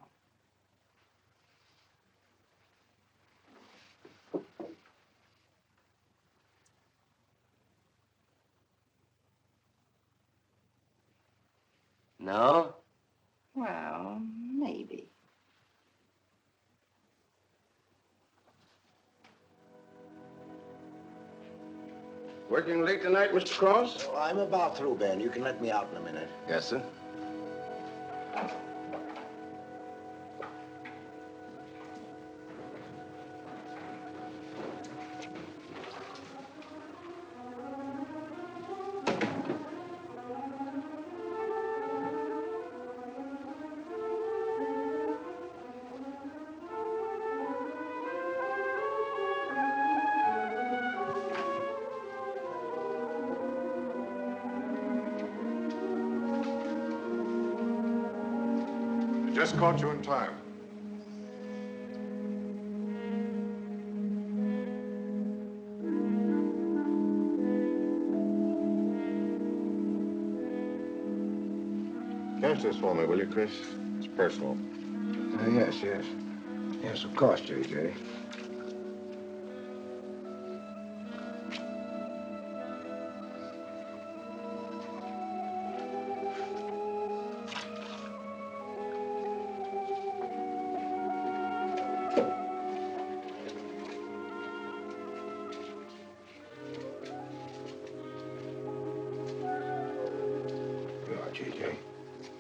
No? Well, maybe. Working late tonight, Mr. Cross? Oh, I'm about through, Ben. You can let me out in a minute. Yes, sir. Just caught you in time. Cash this for me, will you, Chris? It's personal. Yes. Yes, of course, J.J. J.J.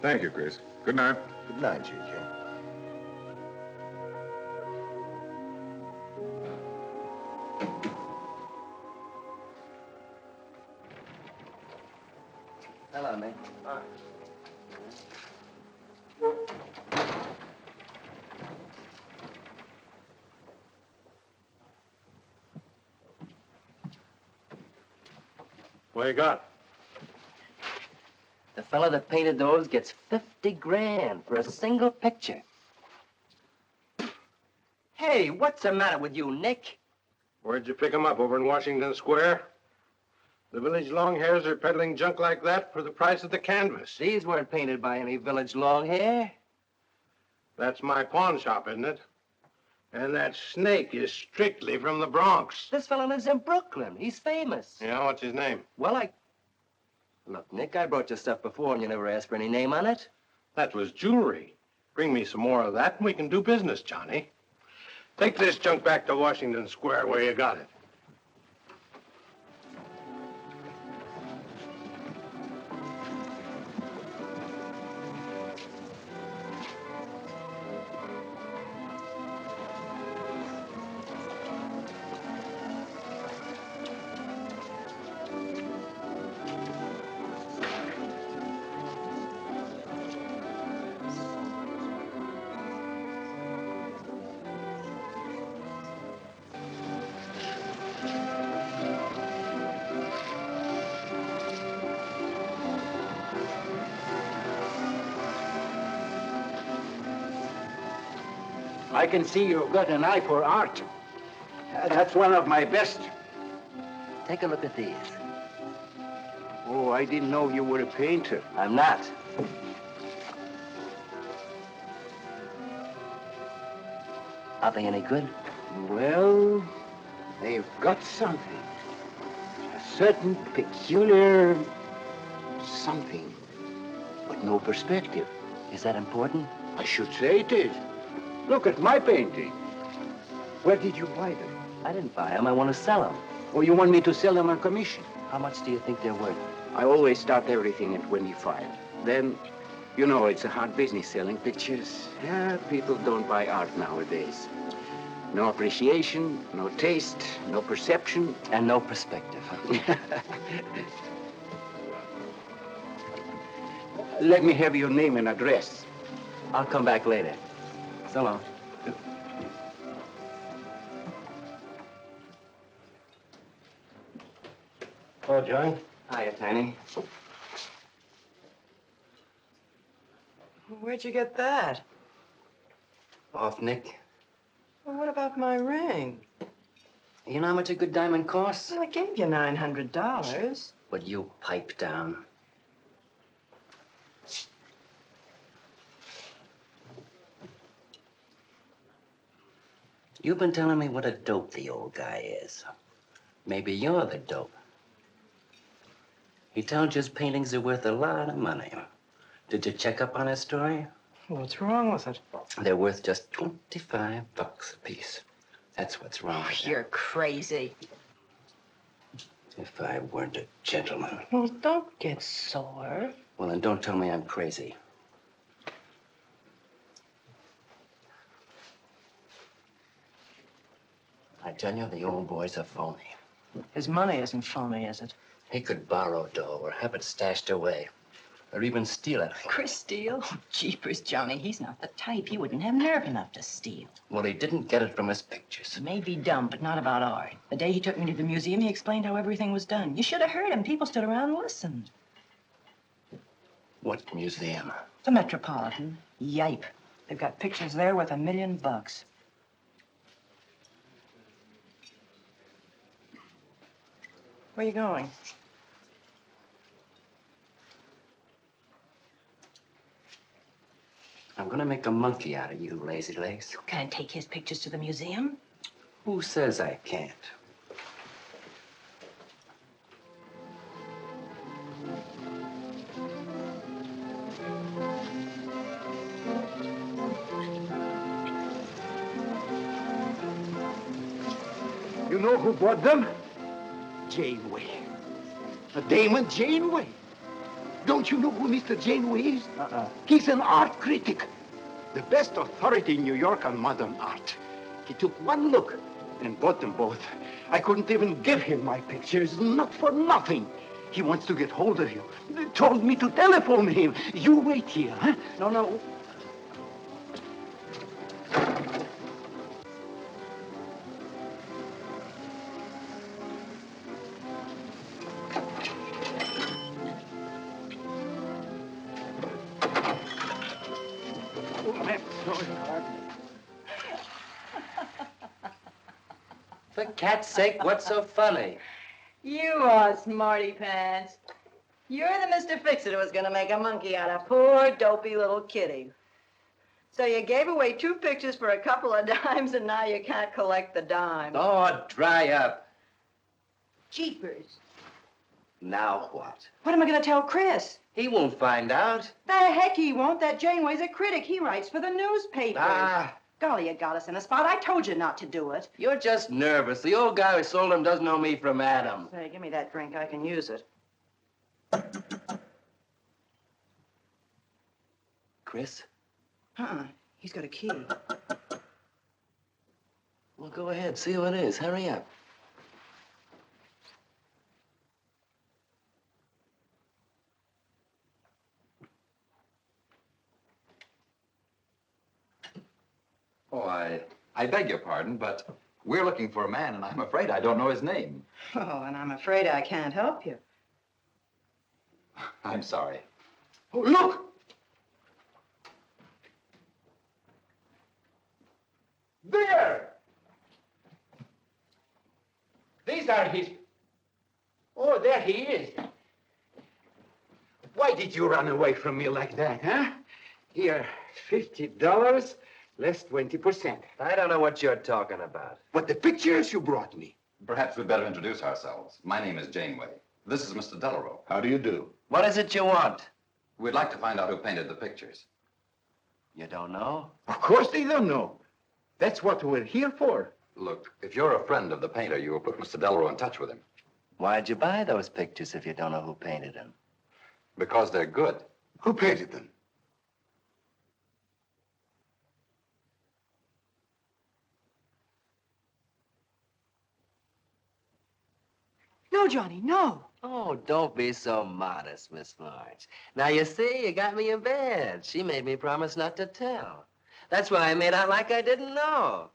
Thank you, Chris. Good night. Good night, J.J. Hello, Nick. What you got? The fella that painted those gets 50 grand for a single picture. Hey, what's the matter with you, Nick? Where'd you pick 'em up? Over in Washington Square? The village long hairs are peddling junk like that for the price of the canvas. These weren't painted by any village long hair. That's my pawn shop, isn't it? And that snake is strictly from the Bronx. This fella lives in Brooklyn. He's famous. Yeah, what's his name? Well, Look, Nick, I brought you stuff before and you never asked for any name on it. That was jewelry. Bring me some more of that and we can do business, Johnny. Take this junk back to Washington Square where you got it. I can see you've got an eye for art. That's one of my best. Take a look at these. I didn't know you were a painter. I'm not. Are they any good? Well, they've got something. A certain peculiar something, but no perspective. Is that important? I should say it is. Look at my painting. Where did you buy them? I didn't buy them. I want to sell them. Or you want me to sell them on commission? How much do you think they're worth? I always start everything at 25. Then, you know, it's a hard business selling pictures. Yeah, people don't buy art nowadays. No appreciation, no taste, no perception. And no perspective. Let me have your name and address. I'll come back later. So long. Oh, John. Hiya, Tiny. Where'd you get that? Off Nick. Well, what about my ring? You know how much a good diamond costs? Well, I gave you $900. But you pipe down. You've been telling me what a dope the old guy is. Maybe you're the dope. He told you his paintings are worth a lot of money. Did you check up on his story? What's wrong with it? They're worth just $25 a piece. That's what's wrong with them. You're crazy. If I weren't a gentleman. Well, don't get sore. Well, then don't tell me I'm crazy. I tell you, the old boy's a phony. His money isn't phony, is it? He could borrow dough or have it stashed away. Or even steal it. Chris steal? Oh, jeepers, Johnny. He's not the type. He wouldn't have nerve enough to steal. Well, he didn't get it from his pictures. He may be dumb, but not about art. The day he took me to the museum, he explained how everything was done. You should have heard him. People stood around and listened. What museum? The Metropolitan. Yipe. They've got pictures there worth $1 million. Where are you going? I'm gonna make a monkey out of you, lazy legs. You can't take his pictures to the museum. Who says I can't? You know who bought them? Janeway. A Damon Janeway. Don't you know who Mr. Janeway is? He's an art critic. The best authority in New York on modern art. He took one look and bought them both. I couldn't even give him my pictures, not for nothing. He wants to get hold of you. They told me to telephone him. You wait here, huh? No. For cat's sake, what's so funny? You are smarty pants. You're the Mr. Fix-It who was gonna make a monkey out of poor, dopey little kitty. So you gave away 2 pictures for a couple of dimes, and now you can't collect the dime. Oh, dry up. Jeepers. Now what? What am I gonna tell Chris? He won't find out. The heck he won't. That Janeway's a critic. He writes for the newspapers. Ah. Golly, you got us in a spot. I told you not to do it. You're just nervous. The old guy who sold him doesn't know me from Adam. Say, give me that drink. I can use it. Chris? He's got a key. Well, go ahead. See who it is. Hurry up. Oh, I beg your pardon, but we're looking for a man, and I'm afraid I don't know his name. Oh, and I'm afraid I can't help you. I'm sorry. Oh, look! There! These are his... Oh, there he is. Why did you run away from me like that, huh? Here, $50, less 20%. I don't know what you're talking about. But the pictures you brought me. Perhaps we'd better introduce ourselves. My name is Janeway. This is Mr. Delarue. How do you do? What is it you want? We'd like to find out who painted the pictures. You don't know? Of course they don't know. That's what we're here for. Look, if you're a friend of the painter, you will put Mr. Delarue in touch with him. Why'd you buy those pictures if you don't know who painted them? Because they're good. Who painted them? No, Johnny, no. Oh, don't be so modest, Miss March. Now, you see, you got me in bed. She made me promise not to tell. That's why I made out like I didn't know.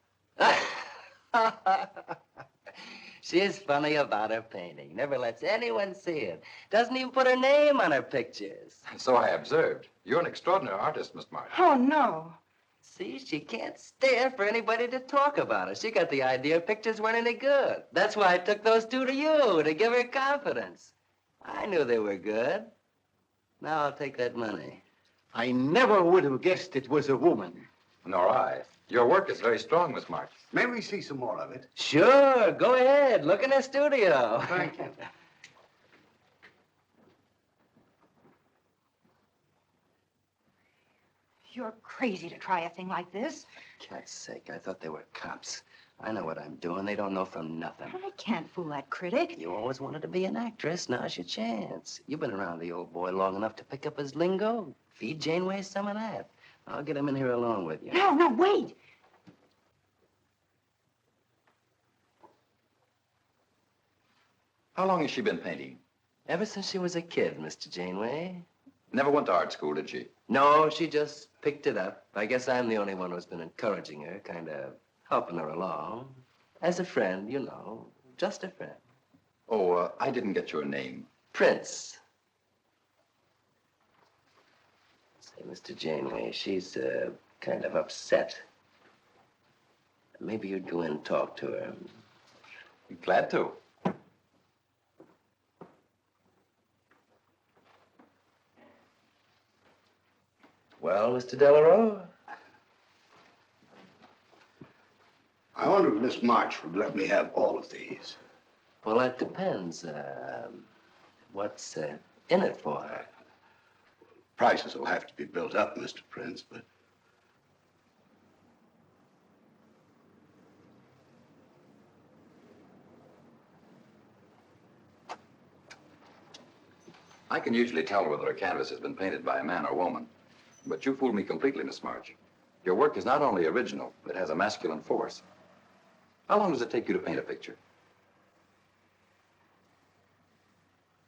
She's funny about her painting. Never lets anyone see it. Doesn't even put her name on her pictures. So I observed. You're an extraordinary artist, Miss March. Oh, no. See, she can't stand for anybody to talk about her. She got the idea her pictures weren't any good. That's why I took those two to you, to give her confidence. I knew they were good. Now I'll take that money. I never would have guessed it was a woman. Nor I. Your work is very strong, Miss March. May we see some more of it? Sure, go ahead. Look in the studio. Thank you. You're crazy to try a thing like this. Cat's sake, I thought they were cops. I know what I'm doing. They don't know from nothing. I can't fool that critic. You always wanted to be an actress. Now's your chance. You've been around the old boy long enough to pick up his lingo. Feed Janeway some of that. I'll get him in here alone with you. No, wait. How long has she been painting? Ever since she was a kid, Mr. Janeway. Never went to art school, did she? No, she just picked it up. I guess I'm the only one who's been encouraging her, kind of helping her along. As a friend, you know, just a friend. Oh, I didn't get your name. Prince. Say, Mr. Janeway, she's kind of upset. Maybe you'd go in and talk to her. Glad to. Well, Mr. Delarue? I wonder if Miss March would let me have all of these. Well, that depends. What's in it for her? Prices will have to be built up, Mr. Prince, but... I can usually tell whether a canvas has been painted by a man or woman. But you fooled me completely, Miss March. Your work is not only original, it has a masculine force. How long does it take you to paint a picture?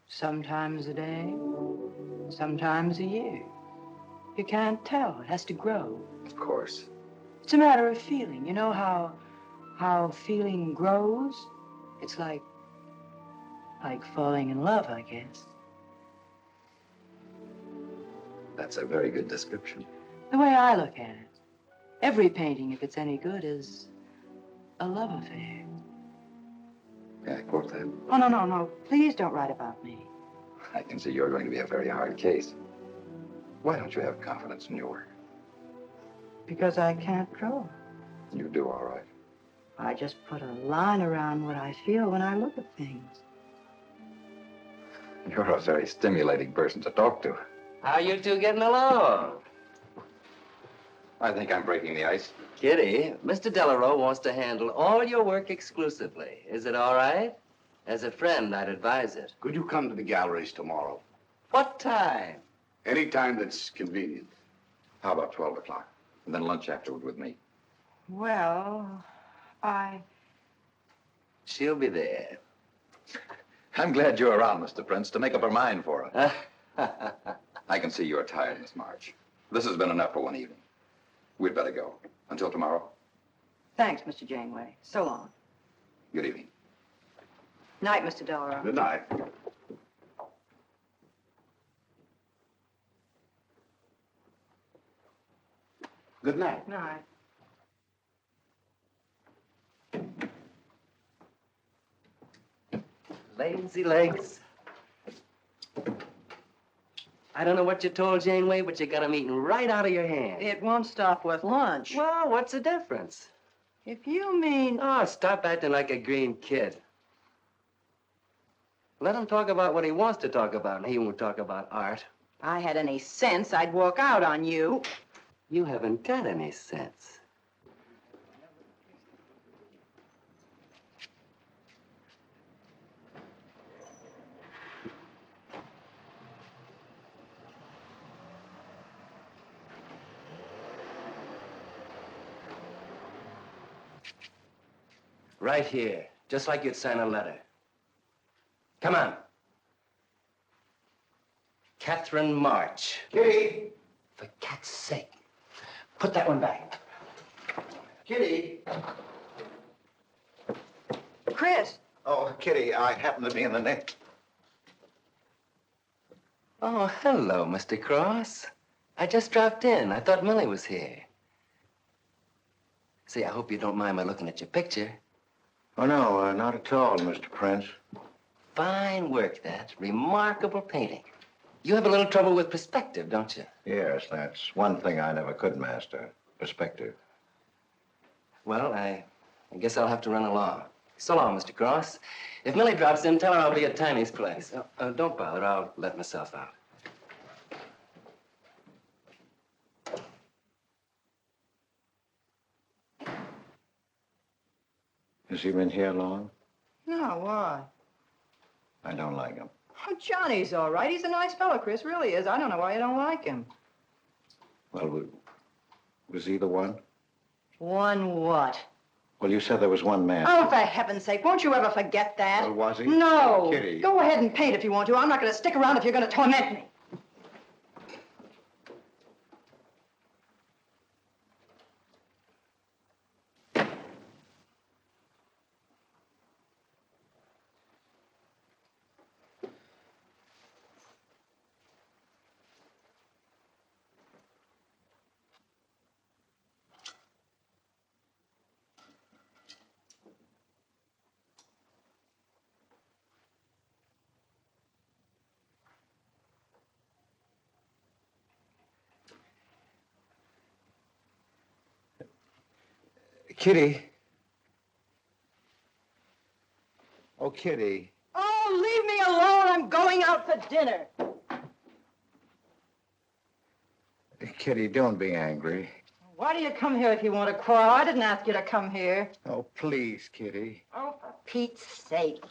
Sometimes a day, sometimes a year. You can't tell. It has to grow. Of course. It's a matter of feeling. You know how feeling grows? It's like falling in love, I guess. That's a very good description. The way I look at it, every painting, if it's any good, is a love affair. May I quote that? Oh, no. Please don't write about me. I can see you're going to be a very hard case. Why don't you have confidence in your work? Because I can't draw. You do all right. I just put a line around what I feel when I look at things. You're a very stimulating person to talk to. How you two getting along? I think I'm breaking the ice. Kitty, Mr. Delarue wants to handle all your work exclusively. Is it all right? As a friend, I'd advise it. Could you come to the galleries tomorrow? What time? Any time that's convenient. How about 12 o'clock? And then lunch afterward with me. Well, She'll be there. I'm glad you're around, Mr. Prince, to make up her mind for her. I can see you're tired, Miss March. This has been enough for one evening. We'd better go. Until tomorrow. Thanks, Mr. Janeway. So long. Good evening. Night, Mr. Delarue. Good night. Good night. Night. Lazy legs. I don't know what you told Janeway, but you got 'em eating right out of your hand. It won't stop with lunch. Well, what's the difference? If you mean... Oh, stop acting like a green kid. Let him talk about what he wants to talk about, and he won't talk about art. If I had any sense, I'd walk out on you. You haven't got any sense. Right here, just like you'd sign a letter. Come on. Catherine March. Kitty! For cat's sake. Put that one back. Kitty! Chris! Oh, Kitty, I happen to be in the nick. Oh, hello, Mr. Cross. I just dropped in. I thought Millie was here. See, I hope you don't mind my looking at your picture. Oh, no, not at all, Mr. Prince. Fine work, that. Remarkable painting. You have a little trouble with perspective, don't you? Yes, that's one thing I never could master. Perspective. Well, I guess I'll have to run along. So long, Mr. Cross. If Millie drops in, tell her I'll be at Tiny's place. Don't bother. I'll let myself out. Has he been here long? No, why? I don't like him. Oh, Johnny's all right. He's a nice fellow, Chris. Really is. I don't know why you don't like him. Well, was he the one? One what? Well, you said there was one man. Oh, for heaven's sake, won't you ever forget that? Well, was he? No. Kitty. Go ahead and paint if you want to. I'm not going to stick around if you're going to torment me. Kitty. Oh, Kitty. Oh, leave me alone. I'm going out for dinner. Kitty, don't be angry. Why do you come here if you want to quarrel? I didn't ask you to come here. Oh, please, Kitty. Oh, for Pete's sake.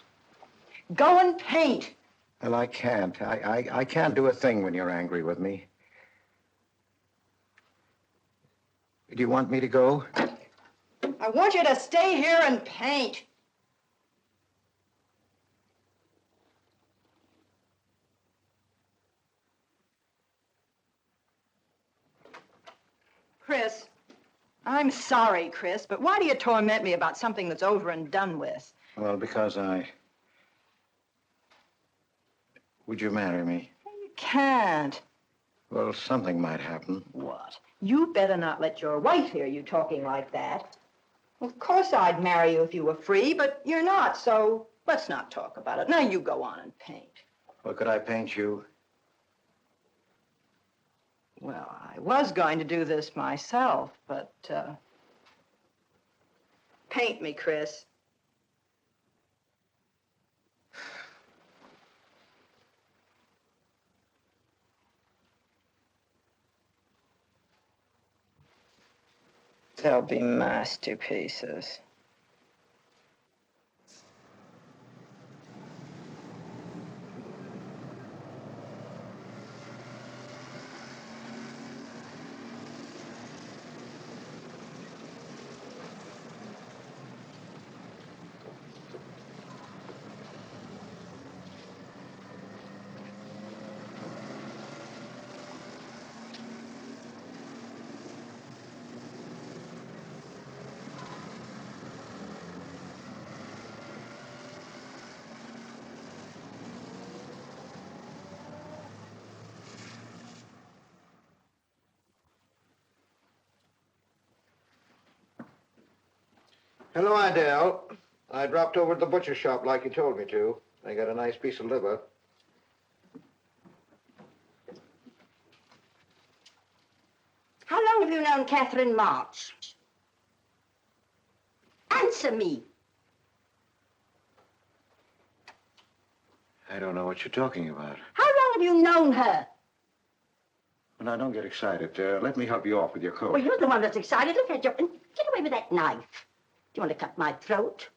Go and paint. Well, I can't. I can't do a thing when you're angry with me. Do you want me to go? I want you to stay here and paint. Chris, I'm sorry, Chris, but why do you torment me about something that's over and done with? Well, because Would you marry me? You can't. Well, something might happen. What? You better not let your wife hear you talking like that. Of course I'd marry you if you were free, but you're not, so let's not talk about it. Now you go on and paint. Well, could I paint you? Well, I was going to do this myself, but, paint me, Chris. They'll be masterpieces. Hello, Adele. I dropped over to the butcher shop like you told me to. They got a nice piece of liver. have you known Catherine March? Answer me. I don't know what you're talking about. How long have you known her? Well, now, don't get excited. Let me help you off with your coat. Well, you're the one that's excited. Look at you. And get away with that knife. Do you want to cut my throat?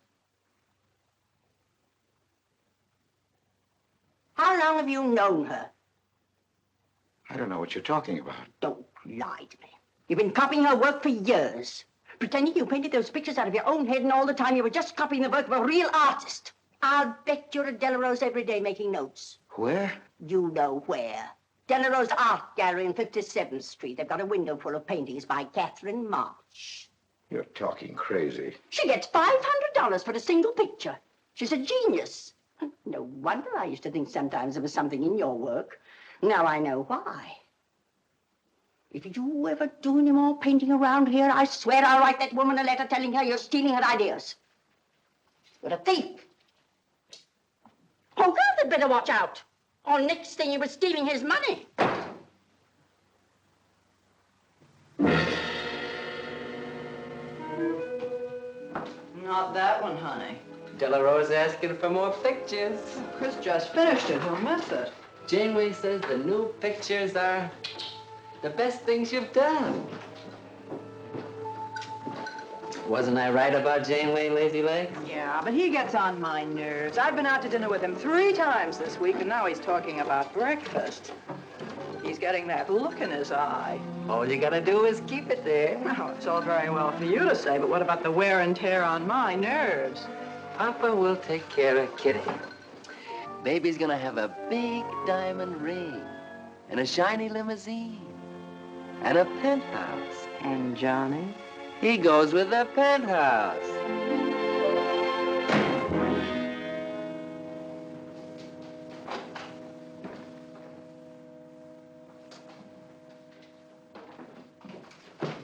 How long have you known her? I don't know what you're talking about. Don't lie to me. You've been copying her work for years. Pretending you painted those pictures out of your own head, and all the time you were just copying the work of a real artist. I'll bet you're at Delarose every day making notes. Where? You know where. Delarose Art Gallery on 57th Street. They've got a window full of paintings by Catherine March. You're talking crazy. She gets $500 for a single picture. She's a genius. No wonder I used to think sometimes there was something in your work. Now I know why. If you ever do any more painting around here, I swear I'll write that woman a letter telling her you're stealing her ideas. You're a thief. Oh, God, they'd better watch out. Or next thing you were stealing his money. Not that one, honey. Delarose asking for more pictures. Chris just finished it. He'll miss it. Janeway says the new pictures are the best things you've done. Wasn't I right about Janeway, Lazy Legs? Yeah, but he gets on my nerves. I've been out to dinner with him 3 times this week, and now he's talking about breakfast. He's getting that look in his eye. All you gotta do is keep it there. Well, it's all very well for you to say, but what about the wear and tear on my nerves? Papa will take care of Kitty. Baby's gonna have a big diamond ring and a shiny limousine and a penthouse. And Johnny? He goes with the penthouse.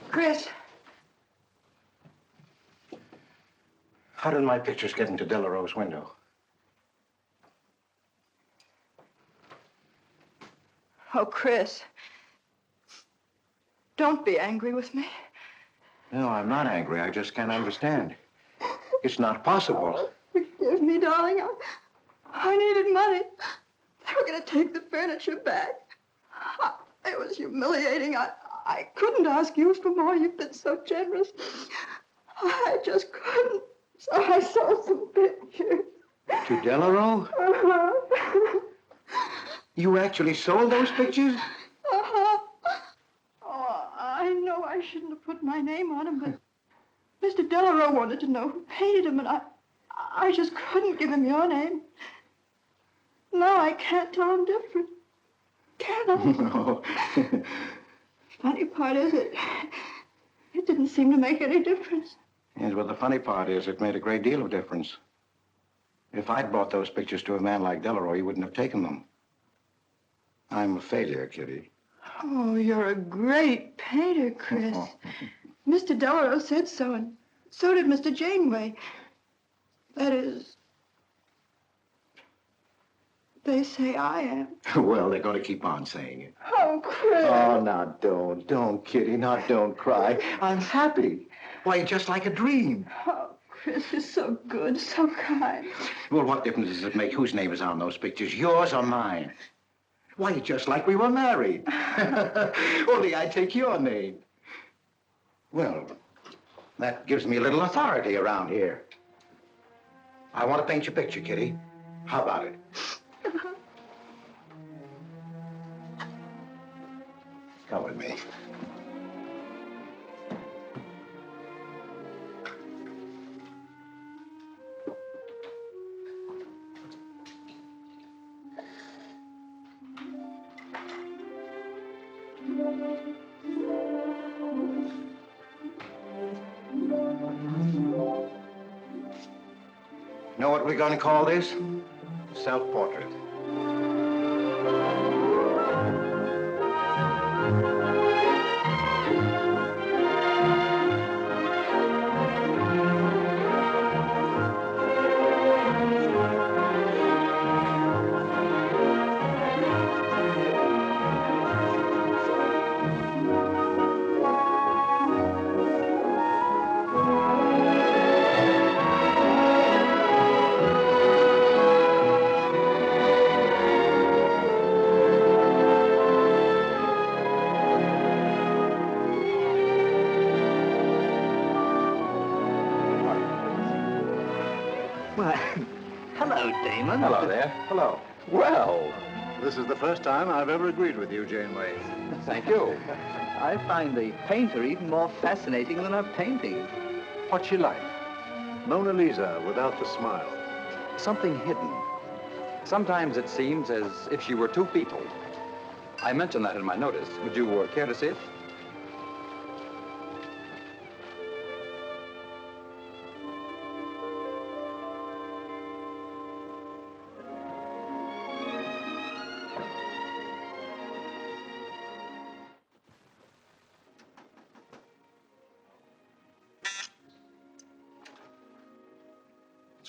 Chris. How did my pictures get into Delarose's window? Oh, Chris. Don't be angry with me. No, I'm not angry. I just can't understand. It's not possible. Forgive me, darling. I needed money. They were going to take the furniture back. It was humiliating. I couldn't ask you for more. You've been so generous. I just couldn't. So I sold some pictures. To Delarose? Uh-huh. You actually sold those pictures? Uh-huh. Oh, I know I shouldn't have put my name on them, but Mr. Delarose wanted to know who painted them, and I just couldn't give him your name. Now I can't tell him different. Can I? No. Funny part is it didn't seem to make any difference. Yes, well, the funny part is it made a great deal of difference. If I'd brought those pictures to a man like Delarose, he wouldn't have taken them. I'm a failure, Kitty. Oh, you're a great painter, Chris. Mr. Delarose said so, and so did Mr. Janeway. That is, they say I am. Well, they're going to keep on saying it. Oh, Chris. Oh, now don't, Kitty. Now don't cry. I'm happy. Why, just like a dream. Oh, Chris, you're so good, so kind. Well, what difference does it make whose name is on those pictures, yours or mine? Why, just like we were married. Only I take your name. Well, that gives me a little authority around here. I want to paint your picture, Kitty. How about it? Come with me. Know what we're going to call this? Self-portrait. Why, hello, Damon. Hello there. Hello. Well, This is the first time I've ever agreed with you, Janeway. thank you. I find the painter even more fascinating than her painting. What's she like? Mona Lisa without the smile. Something hidden. Sometimes it seems as if she were two people. I mentioned that in my notice. Would you care to see it?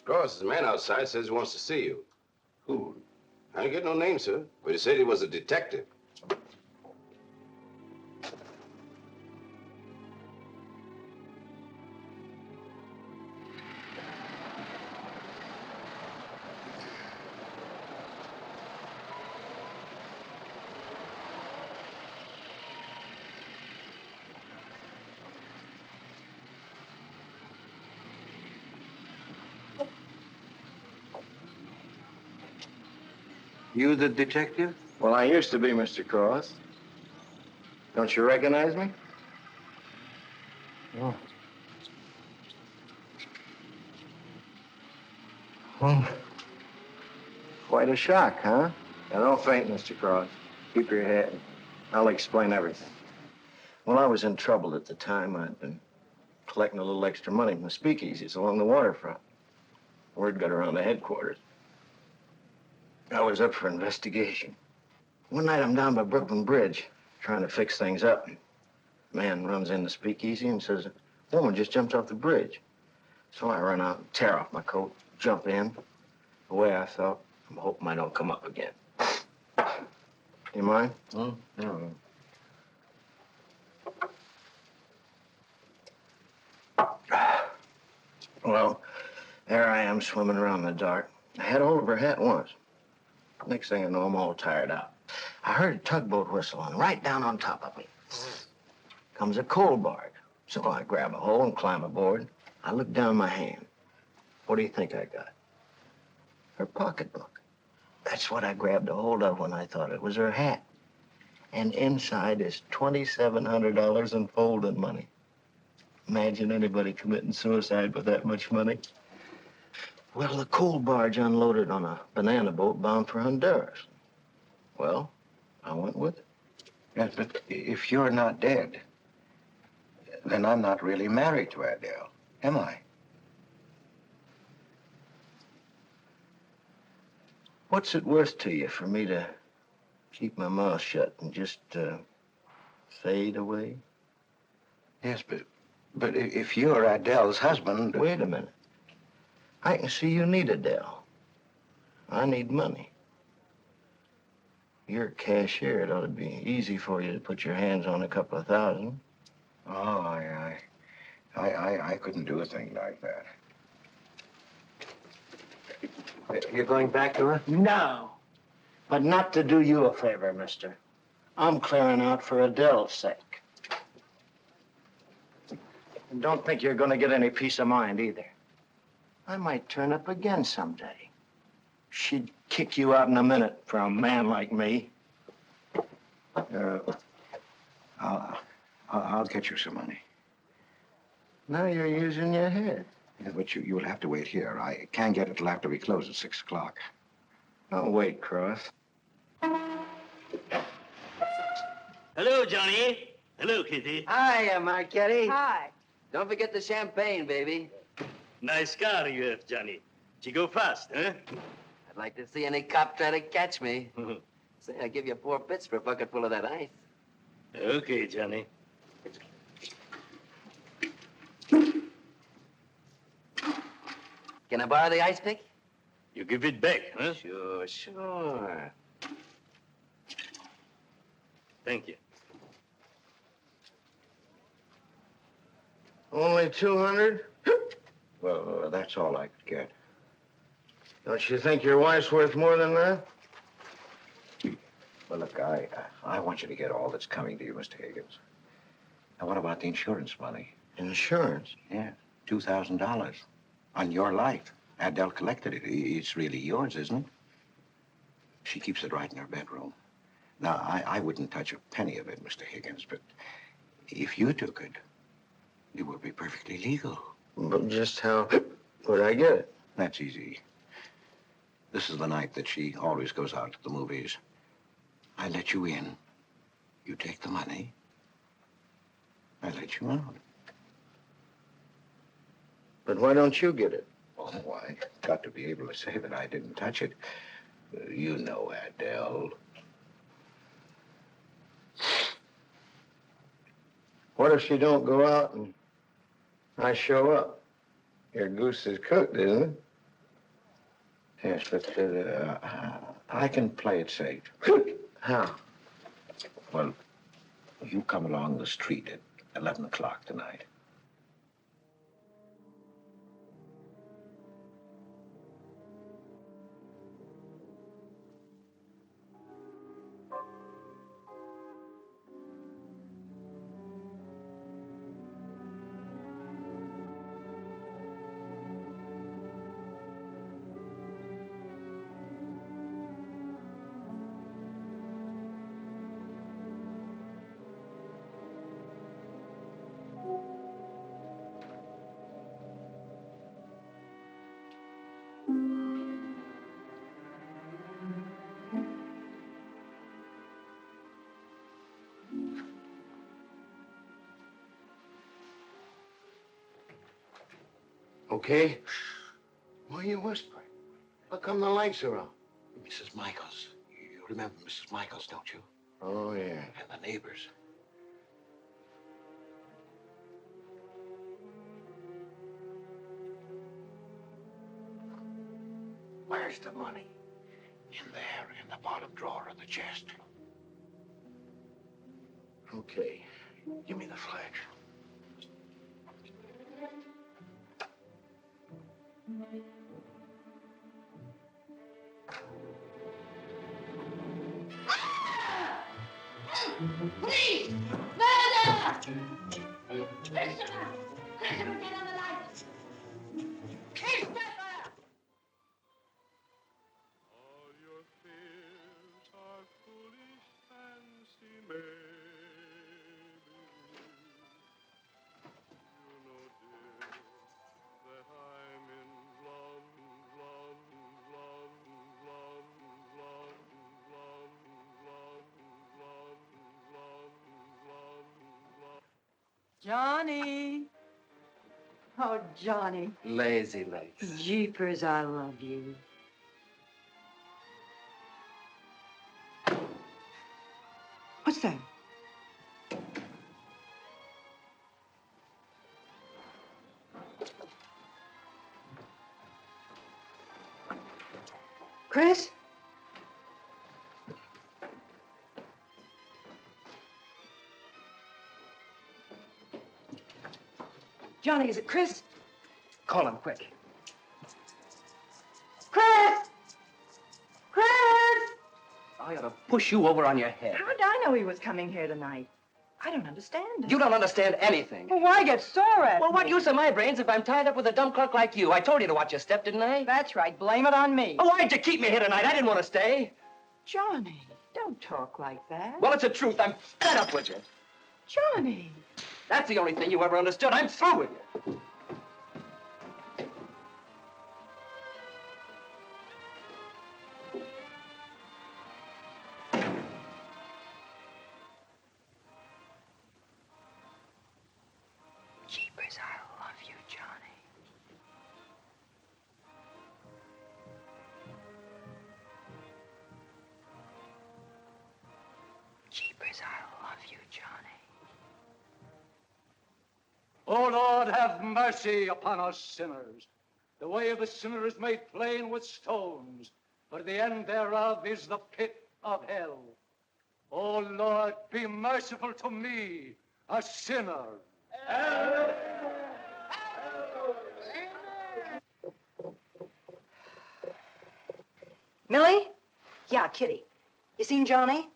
Cross, the man outside says he wants to see you. Who? I didn't get no name, sir, but he said he was a detective. You the detective? Well, I used to be, Mr. Cross. Don't you recognize me? Oh. Well, quite a shock, huh? Now, don't faint, Mr. Cross. Keep your head. I'll explain everything. Well, I was in trouble at the time. I'd been collecting a little extra money from the speakeasies along the waterfront. Word got around to headquarters. I was up for investigation. One night I'm down by Brooklyn Bridge trying to fix things up. Man runs in the speakeasy and says, a woman just jumped off the bridge. So I run out and tear off my coat, jump in. The way I felt, I'm hoping I don't come up again. You mind? No. Well, there I am swimming around in the dark. I had hold of her hat once. Next thing I know, I'm all tired out. I heard a tugboat whistle, and right down on top of me comes a coal barge. So I grab a hole and climb aboard. I look down my hand. What do you think I got? Her pocketbook. That's what I grabbed a hold of when I thought it was her hat. And inside is $2,700 in folding money. Imagine anybody committing suicide with that much money. Well, the coal barge unloaded on a banana boat bound for Honduras. Well, I went with it. Yes, but if you're not dead, then I'm not really married to Adele, am I? What's it worth to you for me to keep my mouth shut and just fade away? Yes, but if you're Adele's husband... Wait a minute. I can see you need Adele. I need money. You're a cashier. It ought to be easy for you to put your hands on a couple of thousand. Oh, I couldn't do a thing like that. You're going back to her? No. But not to do you a favor, mister. I'm clearing out for Adele's sake. And don't think you're going to get any peace of mind either. I might turn up again someday. She'd kick you out in a minute for a man like me. I'll get you some money. Now you're using your head. Yeah, but you'll have to wait here. I can't get it till after we close at 6 o'clock. I'll wait, Cross. Hello, Johnny. Hello, Kitty. Hi, Marquetti. Hi. Don't forget the champagne, baby. Nice car you have, Johnny. She go fast, huh? I'd like to see any cop try to catch me. Say, I'll give you 4 bits for a bucket full of that ice. Okay, Johnny. Can I borrow the ice pick? You give it back, huh? Sure. Thank you. Only 200? Well, that's all I could get. Don't you think your wife's worth more than that? Well, look, I want you to get all that's coming to you, Mr. Higgins. Now, what about the insurance money? Insurance? Yeah, $2,000 on your life. Adele collected it. It's really yours, isn't it? She keeps it right in her bedroom. Now, I wouldn't touch a penny of it, Mr. Higgins, but if you took it, it would be perfectly legal. But just how would I get it? That's easy. This is the night that she always goes out to the movies. I let you in. You take the money. I let you out. But why don't you get it? Oh, I got to be able to say that I didn't touch it. You know, Adele. What if she don't go out and I show up? Your goose is cooked, isn't it? Yes, but I can play it safe. How? Well, you come along the street at 11 o'clock tonight. Okay? Why are you whispering? How come the lights are out? Mrs. Michaels. You remember Mrs. Michaels, don't you? Oh, yeah. And the neighbors. Where's the money? In there, in the bottom drawer of the chest. Okay. Give me the flash. Please! Murder! Prisoner! Prisoner, get on the lights! Case Pepper! All your fears are foolish fancy, maybe. You know, dear, that I'm in love, love, love, love, love, love, love, love, love, love, love. Johnny. Oh, Johnny. Lazy legs. Jeepers, I love you. What's that? Chris? Johnny, is it Chris? Call him quick. Chris! Chris! I ought to push you over on your head. How'd I know he was coming here tonight? I don't understand it. You don't understand anything. Well, why get sore at Well, what me? use are my brains if I'm tied up with a dumb clerk like you? I told you to watch your step, didn't I? That's right. Blame it on me. Oh, why'd you keep me here tonight? I didn't want to stay. Johnny, don't talk like that. Well, it's the truth. I'm fed up with you. Johnny. That's the only thing you ever understood. I'm through with you. Jeepers, I love you, Johnny. Jeepers, I love you, Johnny. O Lord, have mercy upon us sinners. The way of the sinner is made plain with stones, but the end thereof is the pit of hell. O Lord, be merciful to me, a sinner. Millie? Yeah, Kitty. You seen Johnny?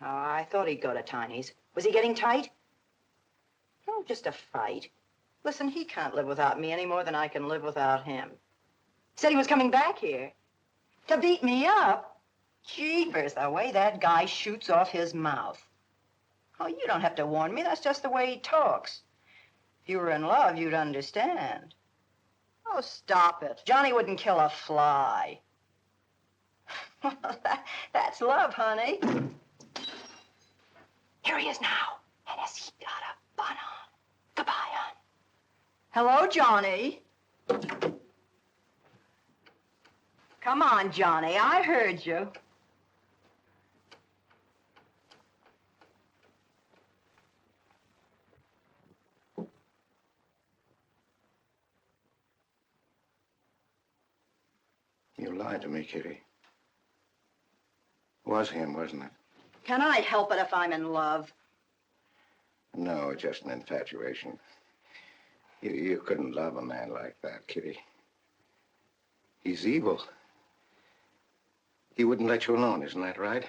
Oh, I thought he'd go to Tiny's. Was he getting tight? Oh, just a fight. Listen, he can't live without me any more than I can live without him. Said he was coming back here. To beat me up? Jeepers, the way that guy shoots off his mouth. Oh, you don't have to warn me. That's just the way he talks. If you were in love, you'd understand. Oh, stop it. Johnny wouldn't kill a fly. That's love, honey. Here he is now. And has he got a bun on? Goodbye, hon. Hello, Johnny. Come on, Johnny. I heard you. You lied to me, Kitty. It was him, wasn't it? Can I help it if I'm in love? No, just an infatuation. You couldn't love a man like that, Kitty. He's evil. He wouldn't let you alone, isn't that right?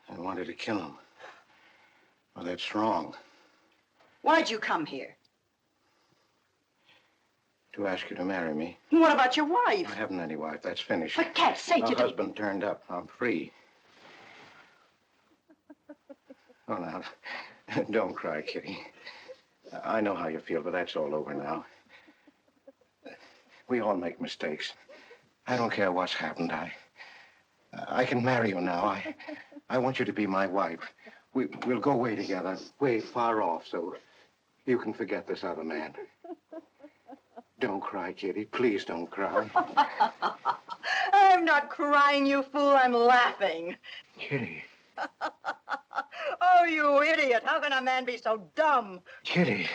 I wanted to kill him. Well, that's wrong. Why'd you come here? To ask you to marry me. What about your wife? I haven't any wife. That's finished. For cat's sake, My you don't... husband turned up. I'm free. Oh, now, don't cry, Kitty. I know how you feel, but that's all over now. We all make mistakes. I don't care what's happened. I can marry you now. I want you to be my wife. We'll go away together, way far off, so you can forget this other man. Don't cry, Kitty. Please don't cry. I'm not crying, you fool. I'm laughing. Kitty. Oh, you idiot. How can a man be so dumb? Kitty.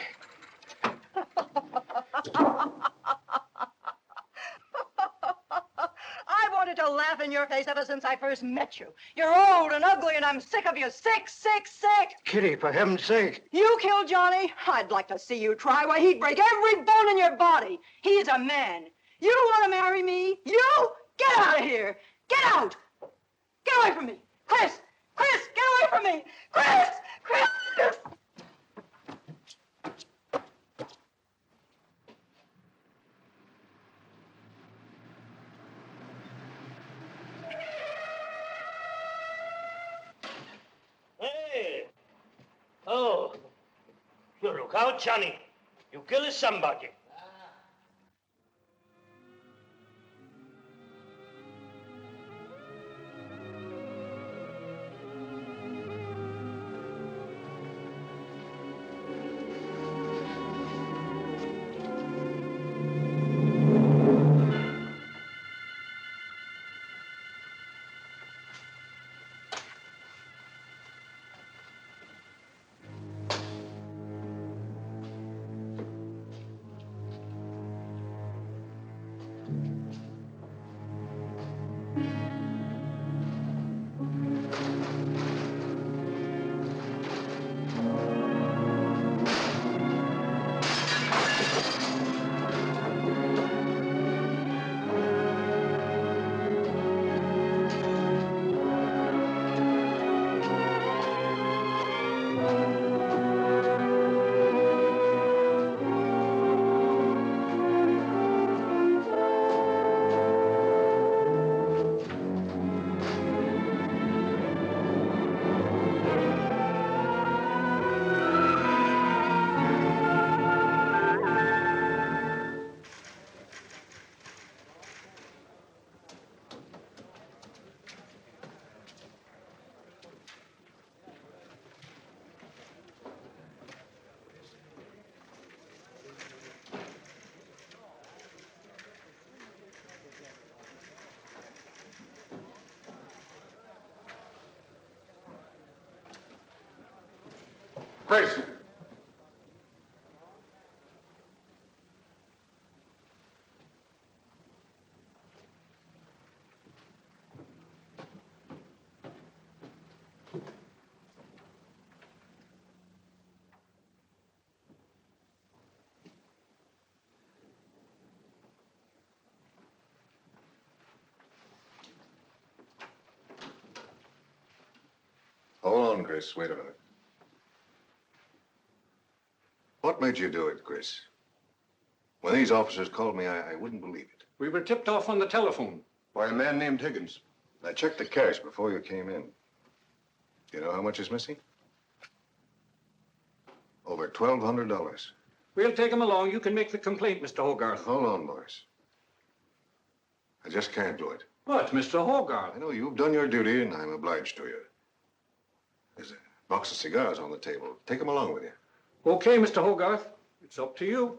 I wanted to laugh in your face ever since I first met you. You're old and ugly, and I'm sick of you. Sick, sick, sick. Kitty, for heaven's sake. You killed Johnny? I'd like to see you try. Why, he'd break every bone in your body. He's a man. You want to marry me? You? Get out of here. Get out. Get away from me. Chris! Chris, get away from me! Chris! Chris! Hey! Oh, you look out, Johnny. You kill somebody. Chris. Hold on, Chris. Wait a minute. What made you do it, Chris? When these officers called me, I wouldn't believe it. We were tipped off on the telephone. By a man named Higgins. I checked the cash before you came in. You know how much is missing? Over $1,200. We'll take him along. You can make the complaint, Mr. Hogarth. Hold on, boys. I just can't do it. But, Mr. Hogarth. I know you've done your duty, and I'm obliged to you. There's a box of cigars on the table. Take them along with you. Okay, Mr. Hogarth. It's up to you.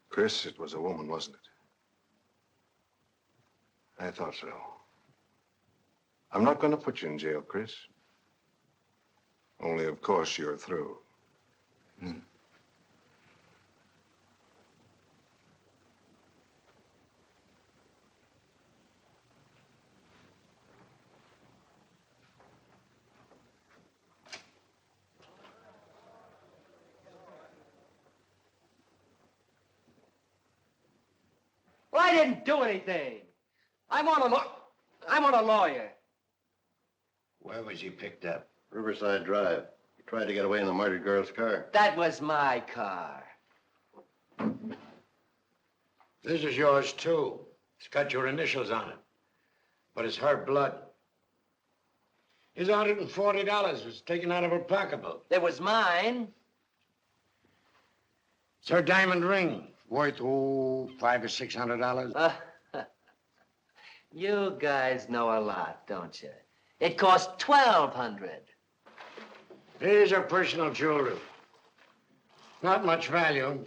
Chris, it was a woman, wasn't it? I thought so. I'm not going to put you in jail, Chris. Only, of course, you're through. Well, I didn't do anything. I'm on a lawyer. Where was he picked up? Riverside Drive. He tried to get away in the murdered girl's car. That was my car. This is yours, too. It's got your initials on it. But it's her blood. His $140 was taken out of her pocketbook. It was mine. It's her diamond ring, worth, $500 or $600. You guys know a lot, don't you? It cost $1,200. Here's her personal jewelry. Not much value,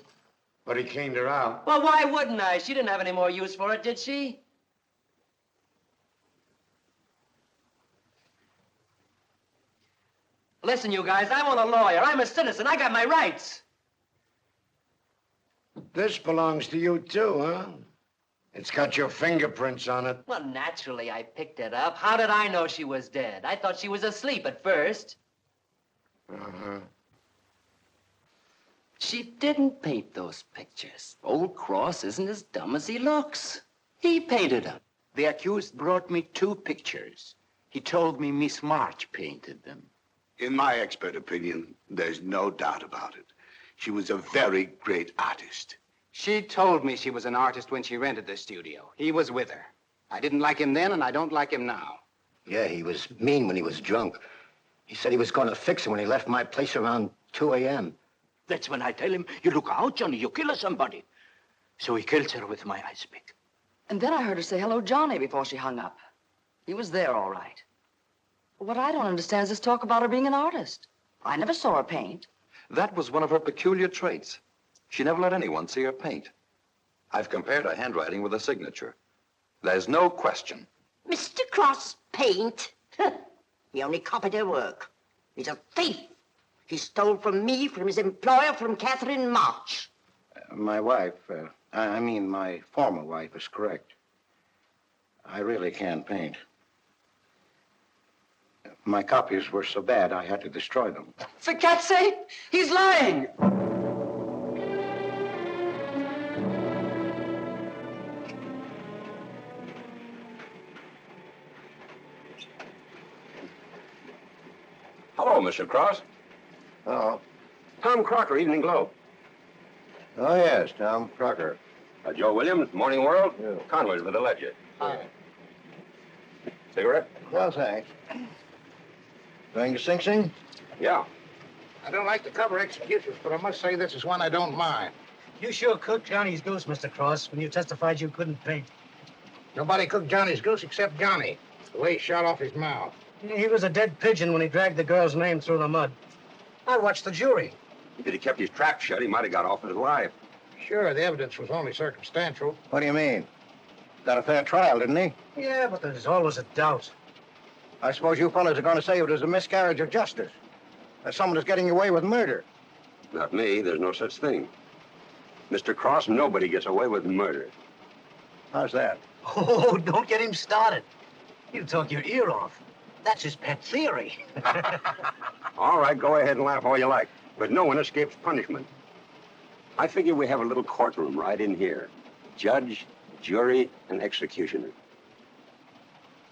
but he cleaned her out. Well, why wouldn't I? She didn't have any more use for it, did she? Listen, you guys, I want a lawyer. I'm a citizen. I got my rights. This belongs to you, too, huh? It's got your fingerprints on it. Well, naturally, I picked it up. How did I know she was dead? I thought she was asleep at first. Uh-huh. She didn't paint those pictures. Old Cross isn't as dumb as he looks. He painted them. The accused brought me 2 pictures. He told me Miss March painted them. In my expert opinion, there's no doubt about it. She was a very great artist. She told me she was an artist when she rented the studio. He was with her. I didn't like him then, and I don't like him now. Yeah, he was mean when he was drunk. He said he was going to fix her when he left my place around 2 a.m. That's when I tell him, you look out, Johnny, you kill somebody. So he kills her with my ice pick. And then I heard her say hello, Johnny, before she hung up. He was there, all right. But what I don't understand is this talk about her being an artist. I never saw her paint. That was one of her peculiar traits. She never let anyone see her paint. I've compared her handwriting with her signature. There's no question. Mr. Cross paint? He only copied her work. He's a thief. He stole from me, from his employer, from Catherine March. My wife, I mean my former wife, is correct. I really can't paint. My copies were so bad I had to destroy them. For cat's sake, he's lying. Hello, Mr. Cross. Oh. Tom Crocker, Evening Globe. Oh, yes, Tom Crocker. Joe Williams, Morning World. Yeah. Conway's with the ledger. Hi. Cigarette? Well, thanks. Going to Sing Sing? Yeah. I don't like to cover executions, but I must say this is one I don't mind. You sure cooked Johnny's goose, Mr. Cross, when you testified you couldn't paint. Nobody cooked Johnny's goose except Johnny, the way he shot off his mouth. He was a dead pigeon when he dragged the girl's name through the mud. I watched the jury. If he'd kept his trap shut, he might have got off with his life. Sure, the evidence was only circumstantial. What do you mean? Got a fair trial, didn't he? Yeah, but there's always a doubt. I suppose you fellas are going to say it was a miscarriage of justice. That someone is getting away with murder. Not me. There's no such thing. Mr. Cross, nobody gets away with murder. How's that? Oh, don't get him started. He'll talk your ear off. That's his pet theory. All right, go ahead and laugh all you like, but no one escapes punishment. I figure we have a little courtroom right in here. Judge, jury, and executioner.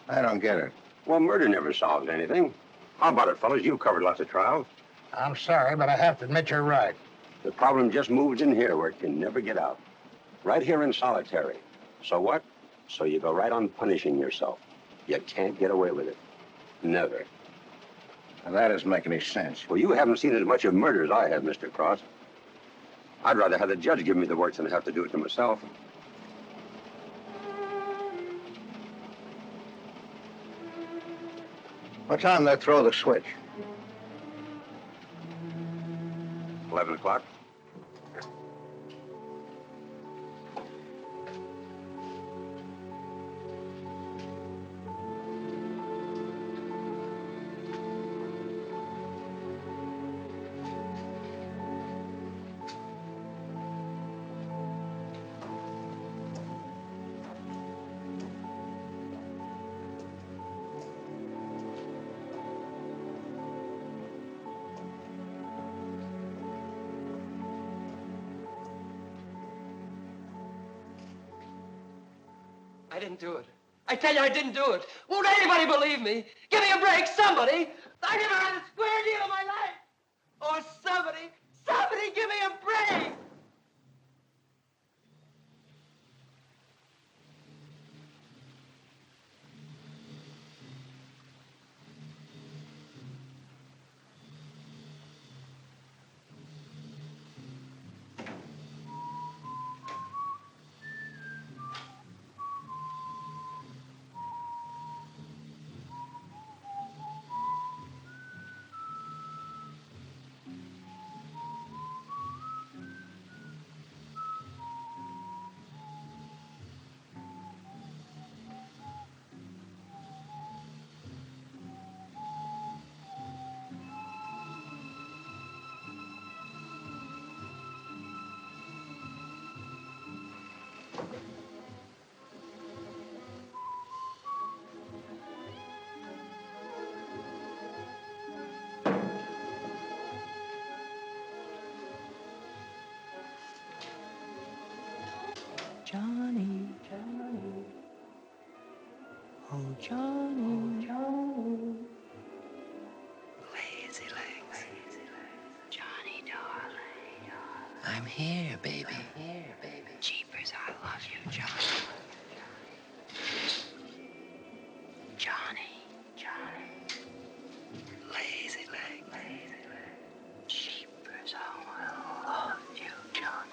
I don't get it. Well, murder never solves anything. How about it, fellas? You've covered lots of trials. I'm sorry, but I have to admit you're right. The problem just moves in here where it can never get out. Right here in solitary. So what? So you go right on punishing yourself. You can't get away with it. Never. Now, that doesn't make any sense. Well, you haven't seen as much of murder as I have, Mr. Cross. I'd rather have the judge give me the work than have to do it to myself. What time they throw the switch? 11 o'clock. I didn't do it. I tell you, I didn't do it. Won't anybody believe me? Give me a break, somebody. I never had a square deal in my life. Or somebody give me a break. Johnny, Johnny, oh Johnny, Johnny. Lazy legs. Johnny, darling. I'm here, baby. Jeepers, I love you, Johnny. Johnny. Lazy legs. Jeepers, I love you, Johnny.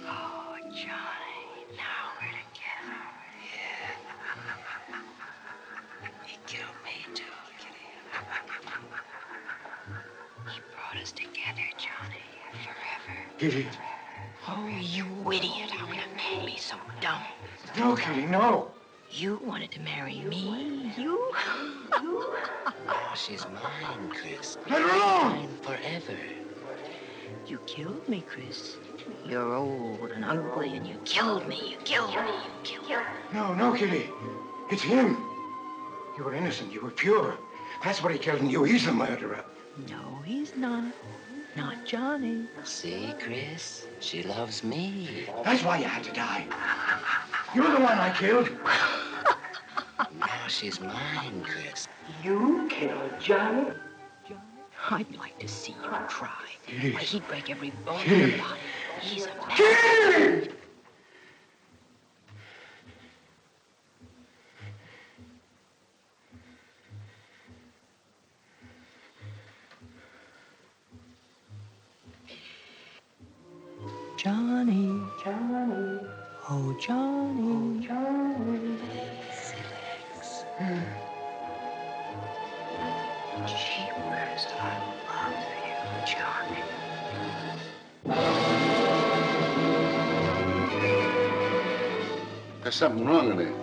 Oh, Johnny, now we're together. Yeah. He killed me, too, kitty. He brought us together, Johnny, forever. Kitty. Oh, you idiot. How can a man be so dumb? No, Kitty, no. You wanted to marry me. You? Oh, she's mine, Chris. Let her alone. Mine forever. You killed me, Chris. You're old and ugly, and you killed me. You killed me. You killed me. No, Kitty. It's him. You were innocent. You were pure. That's what he killed in you. He's the murderer. No, he's not. Not Johnny. See, Chris? She loves me. That's why you had to die. You're the one I killed. Now she's mine, Chris. You killed Johnny? I'd like to see you try. Why, he'd break every bone in your body. He's a man. Johnny, Johnny, oh Johnny, Johnny. Jeepers, I love you, Johnny. There's something wrong in there.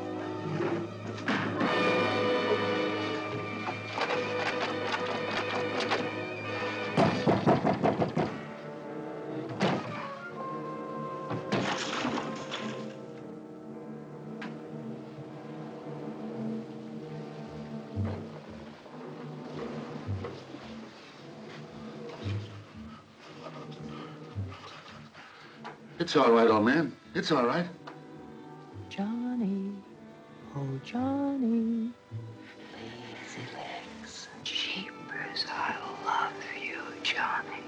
It's all right, old man. It's all right. Johnny, oh Johnny. Lazy legs. Jeepers, I love you, Johnny.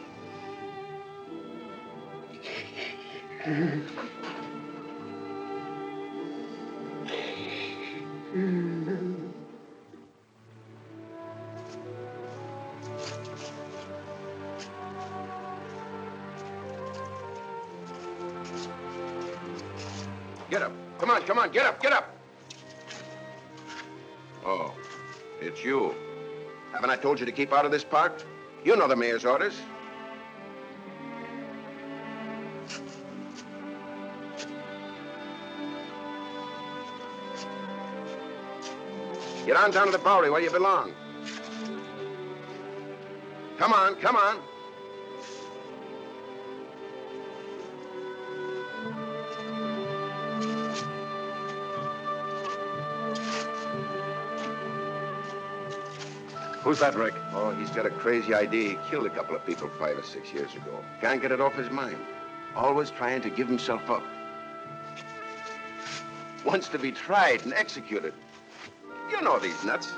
Get up. Come on, come on. Get up, get up. Oh, it's you. Haven't I told you to keep out of this park? You know the mayor's orders. Get on down to the Bowery where you belong. Come on, come on. Who's that, Rick? Oh, he's got a crazy idea. He killed a couple of people 5 or 6 years ago. Can't get it off his mind. Always trying to give himself up. Wants to be tried and executed. You know these nuts.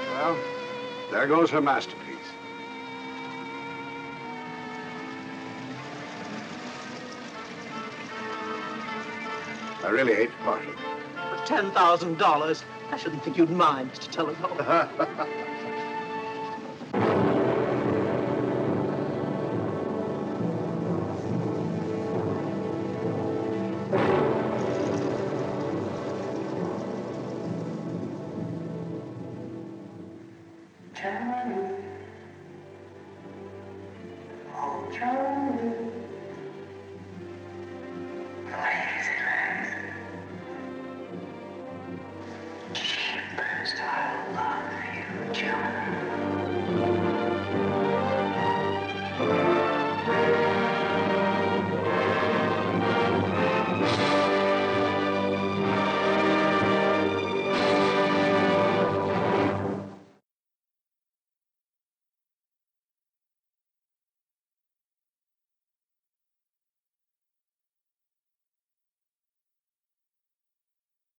Well, there goes her masterpiece. I really hate to part it. For $10,000, I shouldn't think you'd mind, Mr. Telephone. Johnny, oh Johnny.